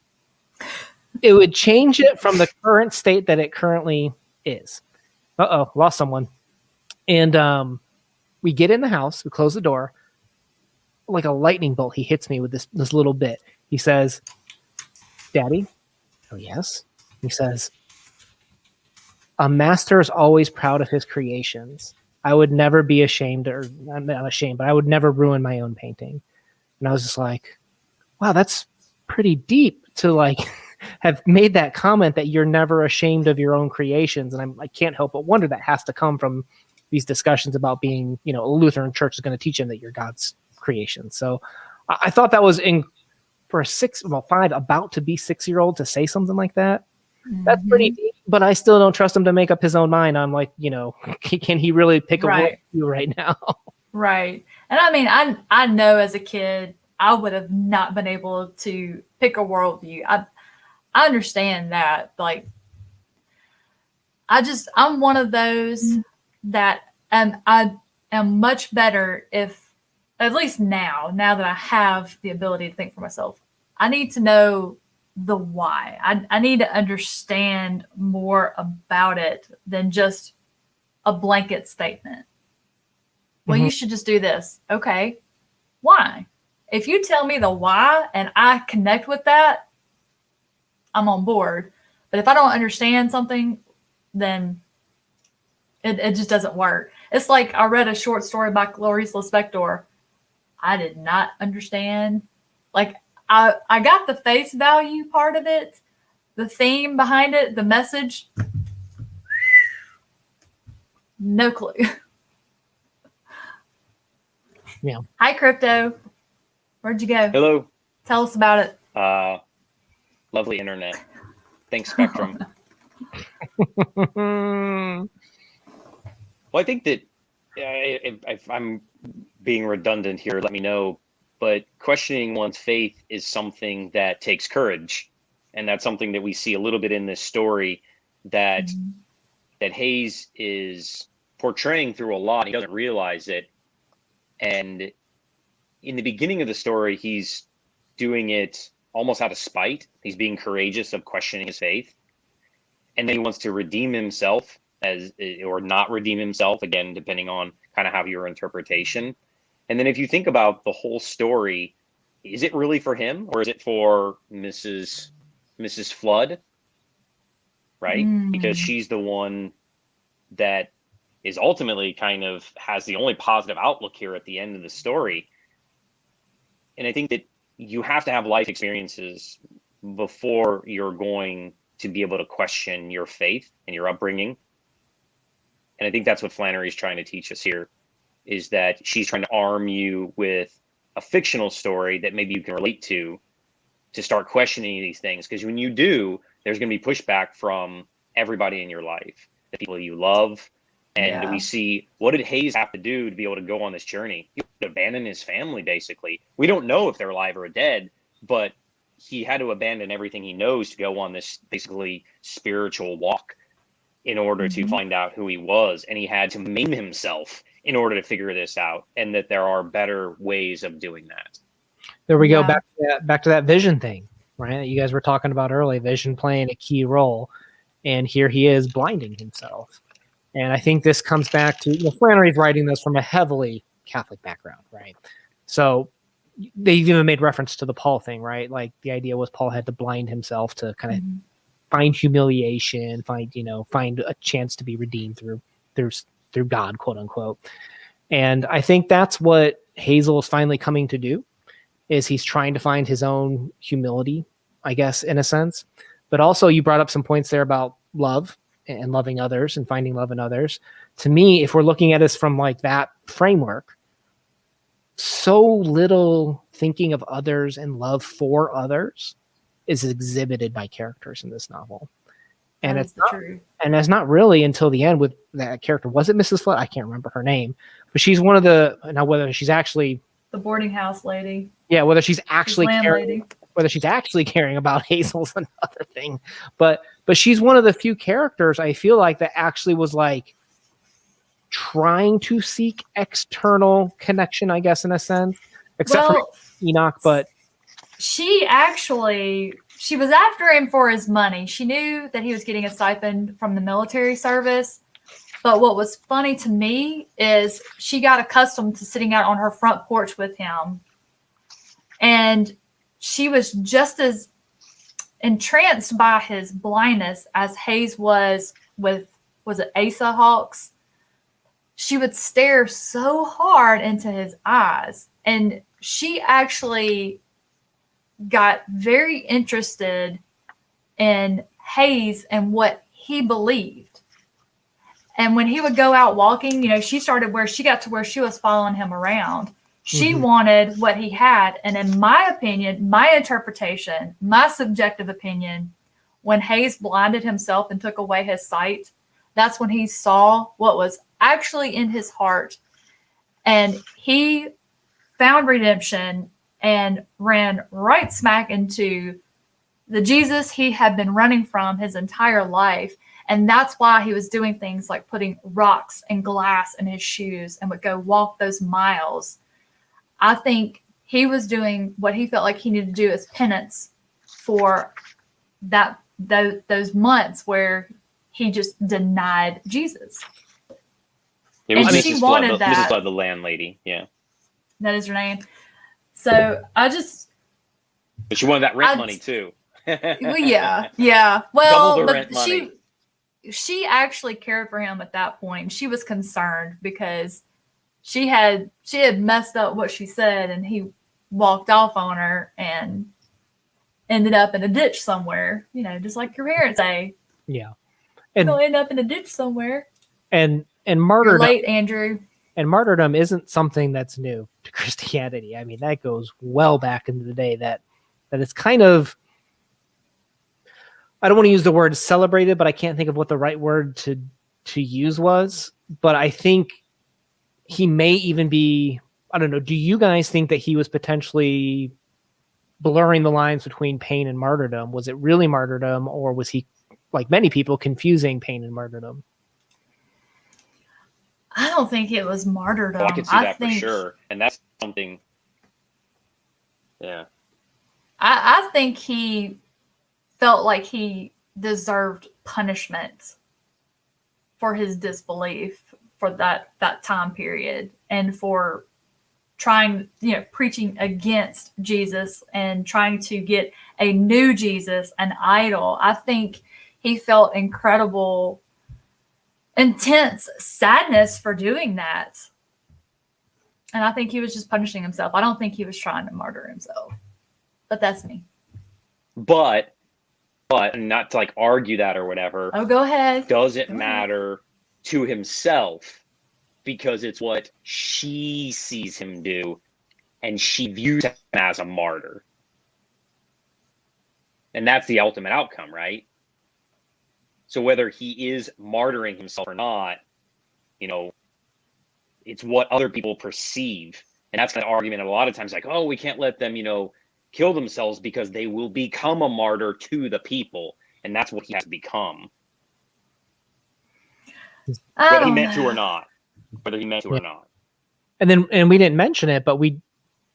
"It would change it from the current state that it currently is." Uh-oh, lost someone. And we get in the house, we close the door. Like a lightning bolt, he hits me with this little bit. He says, "Daddy?" Oh, yes. He says, "A master is always proud of his creations. I would never be ashamed, or I'm not ashamed, but I would never ruin my own painting." And I was just like, wow, that's pretty deep to like have made that comment that you're never ashamed of your own creations. And I can't help but wonder that has to come from these discussions about being, a Lutheran church is going to teach him that you're God's creation. So I thought that was for a 5 about to be 6-year-old to say something like that. That's pretty deep, but I still don't trust him to make up his own mind on can he really pick a worldview right now? Right. And I mean, I know as a kid, I would have not been able to pick a worldview. I understand that. Like, I'm one of those that I am much better if at least now that I have the ability to think for myself, I need to know the why. I need to understand more about it than just a blanket statement. Well, you should just do this. Okay. Why? If you tell me the why and I connect with that, I'm on board. But if I don't understand something, then it just doesn't work. It's like I read a short story by Clarice Lispector. I did not understand. Like I got the face value part of it, the theme behind it, the message. No clue. Yeah. Hi, Crypto. Where'd you go? Hello. Tell us about it. Lovely internet. Thanks, Spectrum. Well, I think that if I'm being redundant here, let me know. But questioning one's faith is something that takes courage, and that's something that we see a little bit in this story that that Hayes is portraying through a lot. He doesn't realize it, and in the beginning of the story, he's doing it almost out of spite. He's being courageous of questioning his faith, and then he wants to redeem himself or not redeem himself, again, depending on kind of how your interpretation. And then if you think about the whole story, is it really for him or is it for Mrs. Flood? Right? Because she's the one that is ultimately kind of has the only positive outlook here at the end of the story. And I think that you have to have life experiences before you're going to be able to question your faith and your upbringing. And I think that's what Flannery's trying to teach us here, is that she's trying to arm you with a fictional story that maybe you can relate to start questioning these things. Because when you do, there's going to be pushback from everybody in your life, the people you love. And we see, what did Hayes have to do to be able to go on this journey? He had to abandon his family, basically. We don't know if they're alive or dead, but he had to abandon everything he knows to go on this basically spiritual walk in order to find out who he was. And he had to maim himself in order to figure this out, and that there are better ways of doing that. There we go, back to that vision thing, right? That you guys were talking about earlier, vision playing a key role. And here he is blinding himself. And I think this comes back to, Flannery's writing this from a heavily Catholic background, right? So they even made reference to the Paul thing, right? Like the idea was Paul had to blind himself to kind of find humiliation, find a chance to be redeemed through God, quote unquote. And I think that's what Hazel is finally coming to do, is he's trying to find his own humility, I guess, in a sense. But also you brought up some points there about love and loving others and finding love in others. To me, if we're looking at this from like that framework, so little thinking of others and love for others is exhibited by characters in this novel. And it's not really until the end with that character. Was it Mrs. Flood? I can't remember her name, but she's one of the, now whether she's actually the boarding house lady. Yeah. Whether she's actually caring about Hazel's another thing, but she's one of the few characters I feel like that actually was like trying to seek external connection, I guess, in a sense, except for Enoch. But she was after him for his money. She knew that he was getting a stipend from the military service. But what was funny to me is she got accustomed to sitting out on her front porch with him. And she was just as entranced by his blindness as Hayes was it Asa Hawks? She would stare so hard into his eyes. And she actually got very interested in Hayes and what he believed. And when he would go out walking, she got to where she was following him around. She wanted what he had. And in my opinion, my interpretation, my subjective opinion, when Hayes blinded himself and took away his sight, that's when he saw what was actually in his heart. And he found redemption and ran right smack into the Jesus he had been running from his entire life. And that's why he was doing things like putting rocks and glass in his shoes and would go walk those miles. I think he was doing what he felt like he needed to do as penance for those months where he just denied Jesus. It was And Mrs. she Flood, wanted that. Mrs. Flood, the landlady. Yeah. That is her name. So But she wanted that rent money too. well, yeah. Well, Double the but rent money. she actually cared for him at that point. She was concerned because she had messed up what she said, and he walked off on her and ended up in a ditch somewhere. You know, just like your parents say. Yeah. And you'll end up in a ditch somewhere. And You're martyrdom. late, Andrew. And martyrdom isn't something that's new to Christianity. I mean, that goes well back into the day. That it's kind of, I don't want to use the word celebrated, but I can't think of what the right word to use was. But I think he may even be, I don't know, do you guys think that he was potentially blurring the lines between pain and martyrdom? Was it really martyrdom, or was he, like many people, confusing pain and martyrdom? I don't think it was martyrdom. I could see that for sure. And that's something, yeah. I think he felt like he deserved punishment for his disbelief for that time period, and for trying, preaching against Jesus and trying to get a new Jesus, an idol. I think he felt incredible, intense sadness for doing that. And I think he was just punishing himself. I don't think he was trying to martyr himself. But that's me. But not to like argue that or whatever. Oh, go ahead. Doesn't matter to himself, because it's what she sees him do, and she views him as a martyr. And that's the ultimate outcome, right? So whether he is martyring himself or not, it's what other people perceive. And that's an argument a lot of times, like, oh, we can't let them, kill themselves because they will become a martyr to the people. And that's what he has become. Whether he meant to or not. And we didn't mention it, but we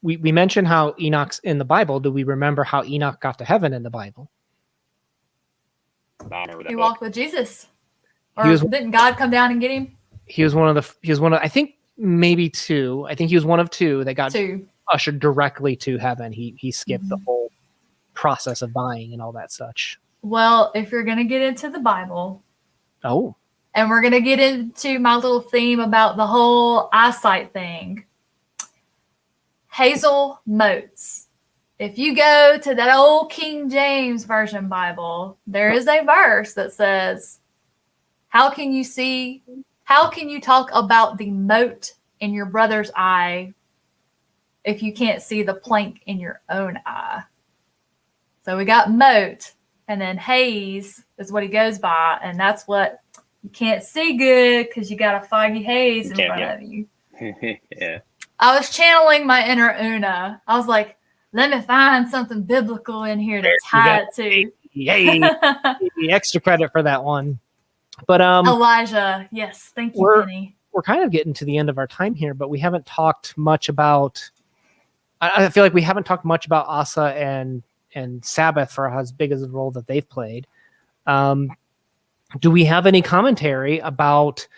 mentioned how Enoch's in the Bible. Do we remember how Enoch got to heaven in the Bible? He walked with Jesus. Or didn't God come down and get him? He was one of, I think maybe two. I think he was one of two that got ushered directly to heaven. He skipped the whole process of dying and all that such. Well, if you're going to get into the Bible. Oh. And we're going to get into my little theme about the whole eyesight thing. Hazel Motes. If you go to that old King James Version Bible, there is a verse that says, how can you talk about the mote in your brother's eye if you can't see the plank in your own eye? So we got mote, and then haze is what he goes by, and that's what you can't see good because you got a foggy haze in front of you. Yeah. I was channeling my inner Una. I was like, let me find something biblical in here to tie it to. Yay. Extra credit for that one. But Elijah, yes, thank you, Penny. We're kind of getting to the end of our time here, but we haven't talked much about. I feel like we haven't talked much about Asa and Sabbath for as big as a role that they've played. Do we have any commentary about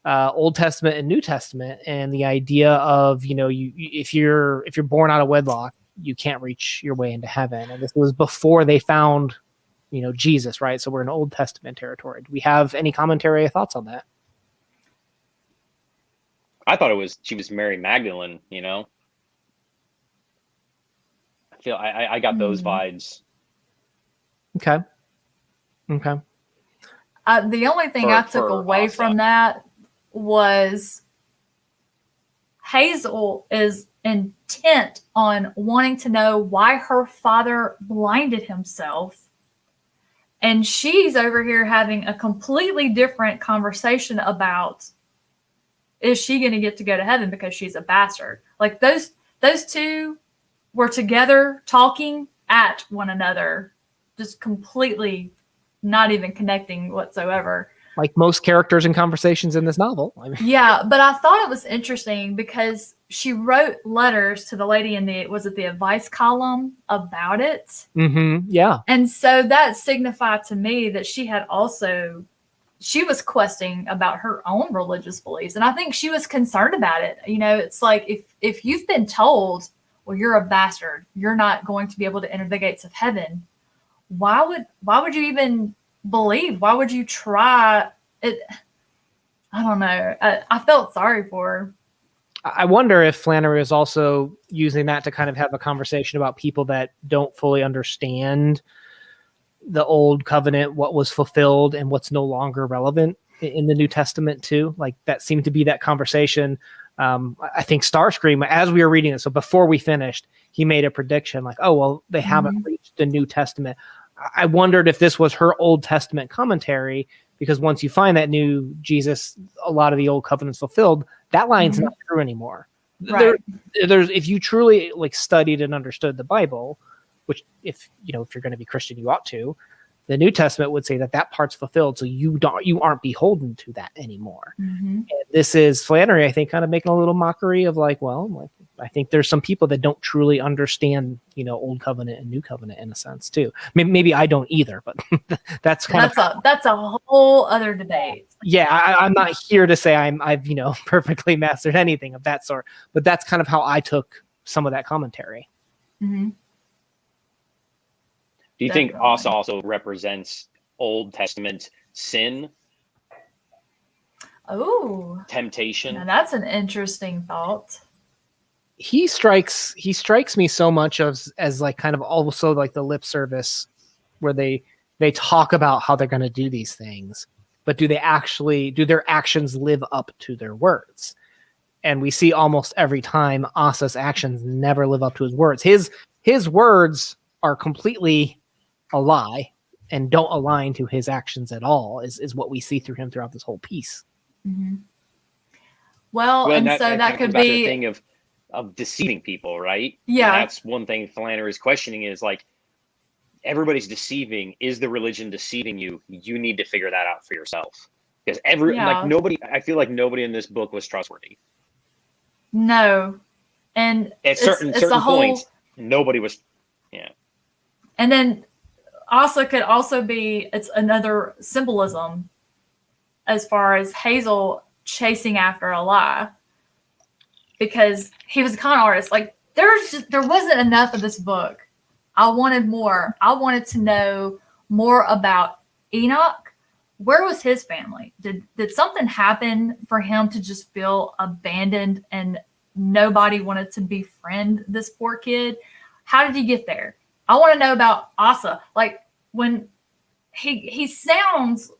Old Testament and New Testament and the idea of if you're born out of wedlock, you can't reach your way into heaven? And this was before they found Jesus, right? So we're in Old Testament territory. Do we have any commentary or thoughts on that? I thought she was Mary Magdalene, I feel I got those vibes. Okay. The only thing I took away from that was Hazel is intent on wanting to know why her father blinded himself. And she's over here having a completely different conversation about, is she going to get to go to heaven because she's a bastard? Like those two were together talking at one another, just completely not even connecting whatsoever. Like most characters and conversations in this novel. Yeah, but I thought it was interesting because she wrote letters to the lady in the advice column about it. Yeah. And so that signified to me that she was questioning about her own religious beliefs. And I think she was concerned about it. It's like if you've been told, well, you're a bastard, you're not going to be able to enter the gates of heaven, why would you even believe? Why would you try it? I don't know. I felt sorry for her. I wonder if Flannery is also using that to kind of have a conversation about people that don't fully understand the old covenant, what was fulfilled and what's no longer relevant in the New Testament too. Like that seemed to be that conversation. I think Starscream, as we were reading it, so before we finished, he made a prediction like, oh, well, they haven't reached the New Testament. I wondered if this was her Old Testament commentary, because once you find that new Jesus, a lot of the old covenants fulfilled, that line's not true anymore. Right. There's if you truly like studied and understood the Bible, which if you're going to be Christian, you ought to, the New Testament would say that part's fulfilled, so you aren't beholden to that anymore. And this is Flannery, I think, kind of making a little mockery of like, well, like I think there's some people that don't truly understand, Old Covenant and New Covenant in a sense too. Maybe I don't either, but that's a whole other debate. Yeah, I'm not here to say I've perfectly mastered anything of that sort, but that's kind of how I took some of that commentary. Do you think Asa also represents Old Testament sin? Oh, temptation. Now that's an interesting thought. He strikes me so much as like kind of also like the lip service where they talk about how they're going to do these things, but do their actions live up to their words? And we see almost every time Asa's actions never live up to his words. His words are completely a lie and don't align to his actions at all, is what we see through him throughout this whole piece. Well, and so that could be a thing of deceiving people, right? Yeah. And that's one thing Flannery's questioning is like, everybody's deceiving. Is the religion deceiving you? You need to figure that out for yourself. Because I feel like nobody in this book was trustworthy. No. And at certain points, nobody was. Yeah. And then Asa could also be, it's another symbolism as far as Hazel chasing after a lie, because he was a con artist. Like there wasn't enough of this book. I wanted more. I wanted to know more about Enoch. Where was his family? Did something happen for him to just feel abandoned and nobody wanted to befriend this poor kid? How did he get there? I want to know about Asa. Like when he sounds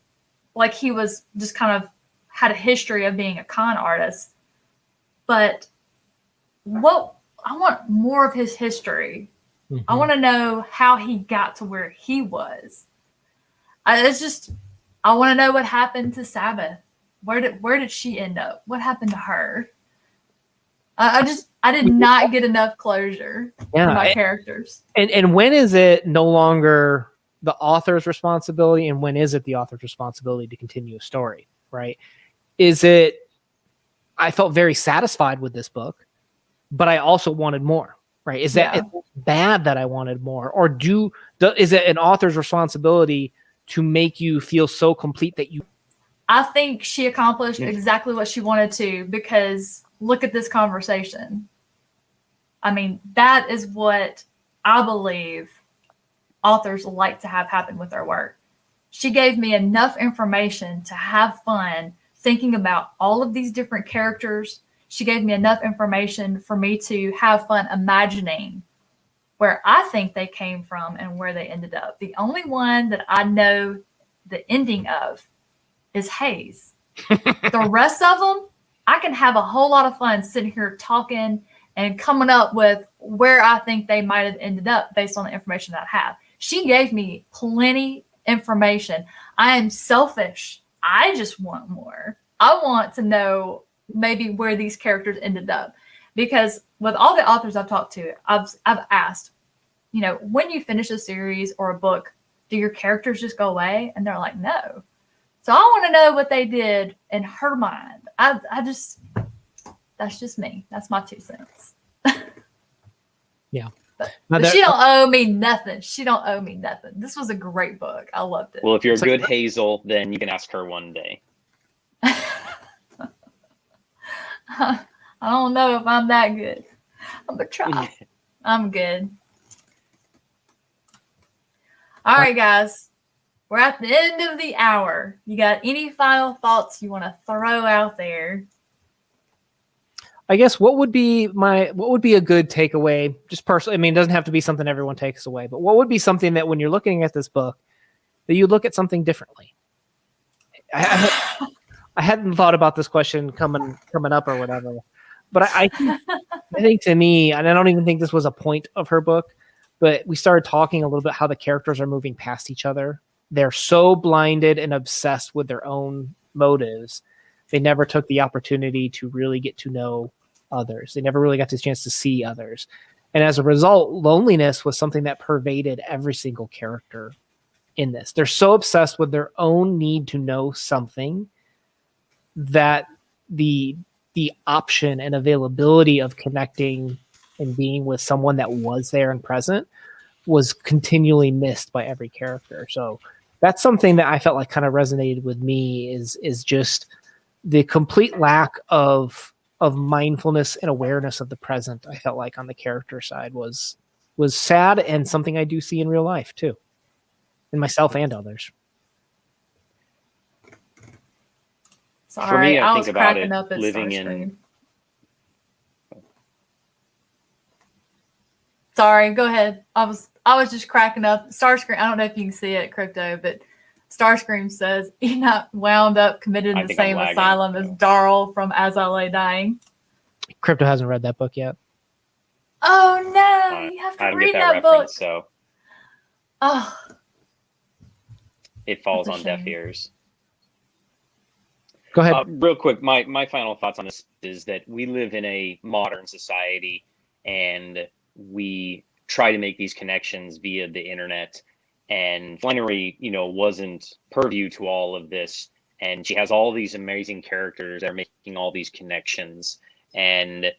like he was just kind of had a history of being a con artist, but I want more of his history. I want to know how he got to where he was. I want to know what happened to Sabbath. Where did she end up? What happened to her? I did not get enough closure for my characters. And when is it no longer the author's responsibility, and when is it the author's responsibility to continue a story, right? I felt very satisfied with this book, but I also wanted more, right? Is that bad that I wanted more? Or is it an author's responsibility to make you feel so complete that you... I think she accomplished exactly what she wanted to, because look at this conversation. I mean, that is what I believe authors like to have happen with their work. She gave me enough information to have fun thinking about all of these different characters. She gave me enough information for me to have fun imagining where I think they came from and where they ended up. The only one that I know the ending of is Hayes. The rest of them, I can have a whole lot of fun sitting here talking and coming up with where I think they might have ended up based on the information that I have. She gave me plenty information. I am selfish. I just want more. I want to know maybe where these characters ended up, because with all the authors I've talked to, I've asked, when you finish a series or a book, do your characters just go away? And they're like, no. So I want to know what they did in her mind. That's just me. That's my 2 cents. Yeah. But she don't owe me nothing. She don't owe me nothing. This was a great book. I loved it. Well, if you're a good Hazel, then you can ask her one day. I don't know if I'm that good. I'm gonna try. I'm good. All right, guys. We're at the end of the hour. You got any final thoughts you want to throw out there? I guess what would be a good takeaway, just personally? I mean, it doesn't have to be something everyone takes away, but what would be something that when you're looking at this book, that you look at something differently? I hadn't thought about this question coming up or whatever, but I think to me, and I don't even think this was a point of her book, but we started talking a little bit how the characters are moving past each other. They're so blinded and obsessed with their own motives. They never took the opportunity to really get to know others. They never really got the chance to see others. And as a result, loneliness was something that pervaded every single character in this. They're so obsessed with their own need to know something that the option and availability of connecting and being with someone that was there and present was continually missed by every character. So that's something that I felt like kind of resonated with me is just the complete lack of mindfulness and awareness of the present. I felt like on the character side was sad, and something I do see in real life too, in myself and others. Sorry, For me, I was think about cracking it up at living Starscream. in. Sorry, go ahead. I was just cracking up. Starscream. I don't know if you can see it, Crypto, but Starscream says Enoch wound up committed in the same asylum as Darl from As I Lay Dying. Crypto hasn't read that book yet. Oh no, you have to read that book. So it falls on deaf ears. Go ahead. Real quick, my final thoughts on this is that we live in a modern society, and we try to make these connections via the internet. And Flannery, wasn't purview to all of this. And she has all these amazing characters that are making all these connections. And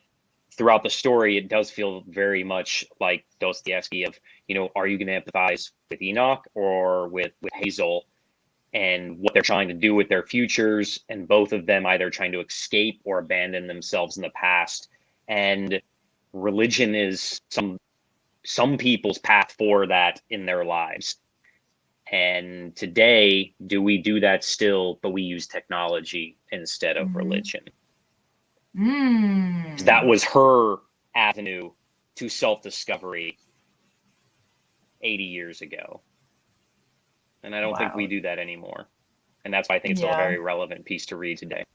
throughout the story, it does feel very much like Dostoevsky of, are you going to empathize with Enoch or with Hazel and what they're trying to do with their futures? And both of them either trying to escape or abandon themselves in the past. And religion is some people's path for that in their lives. And today, do we do that still, but we use technology instead of religion? That was her avenue to self-discovery 80 years ago. And I don't think we do that anymore. And that's why I think it's still a very relevant piece to read today.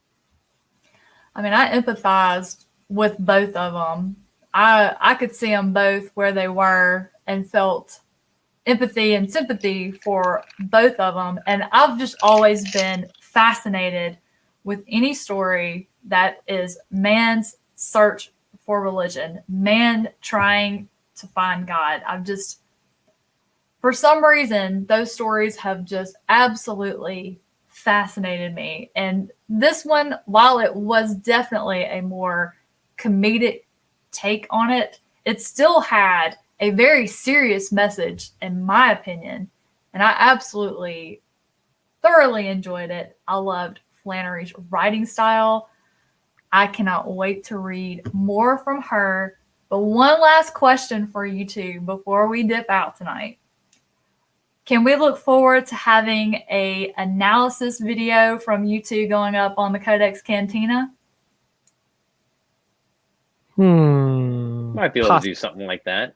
I mean, I empathized with both of them. I could see them both where they were and felt empathy and sympathy for both of them. And I've just always been fascinated with any story that is man's search for religion, man trying to find God. For some reason, those stories have just absolutely fascinated me. And this one, while it was definitely a more comedic take on it, it still had a very serious message, in my opinion. And I absolutely thoroughly enjoyed it. I loved Flannery's writing style. I cannot wait to read more from her. But one last question for you two before we dip out tonight. Can we look forward to having an analysis video from you two going up on the Codex Cantina? Might be able to do something like that.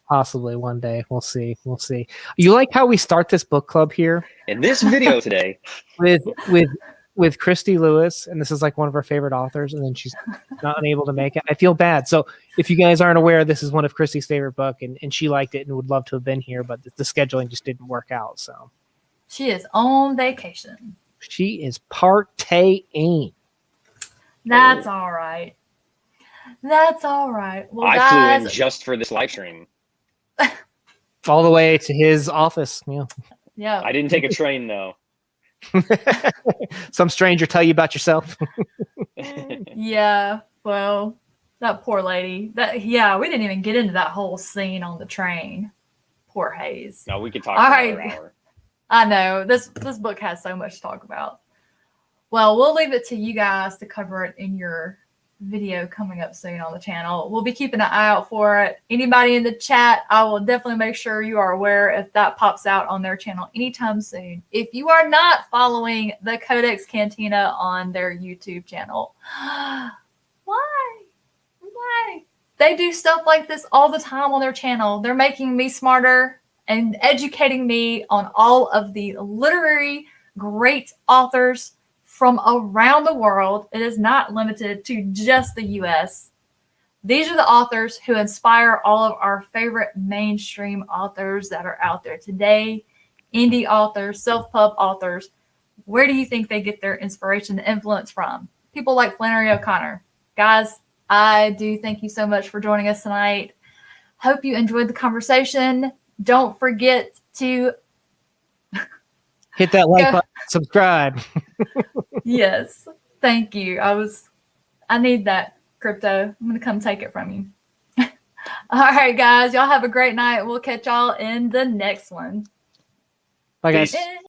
Possibly one day. We'll see. You like how we start this book club here? In this video today. with Christy Lewis, and this is like one of her favorite authors, and then she's not unable to make it. I feel bad. So if you guys aren't aware, this is one of Christy's favorite book, and she liked it and would love to have been here, but the scheduling just didn't work out. So she is on vacation. She is partying. That's all right. That's all right. Well, I flew in just for this live stream. All the way to his office. Yeah. I didn't take a train though. Some stranger tell you about yourself. Yeah. Well, that poor lady. Yeah, we didn't even get into that whole scene on the train. Poor Hayes. No, we could talk All for right. another hour. I know this book has so much to talk about. Well, we'll leave it to you guys to cover it in your video coming up soon on the channel. We'll be keeping an eye out for it. Anybody in the chat, I will definitely make sure you are aware if that pops out on their channel anytime soon. If you are not following the Codex Cantina on their YouTube channel, why? They do stuff like this all the time on their channel. They're making me smarter and educating me on all of the literary great authors from around the world. It is not limited to just the US. These are the authors who inspire all of our favorite mainstream authors that are out there today, indie authors, self-pub authors. Where do you think they get their inspiration and influence from? People like Flannery O'Connor. Guys, I do thank you so much for joining us tonight. Hope you enjoyed the conversation. Don't forget to hit that like button, subscribe. Yes, thank you. I need that, Crypto. I'm gonna come take it from you. All right, guys, y'all have a great night. We'll catch y'all in the next one. Bye, guys. Peace.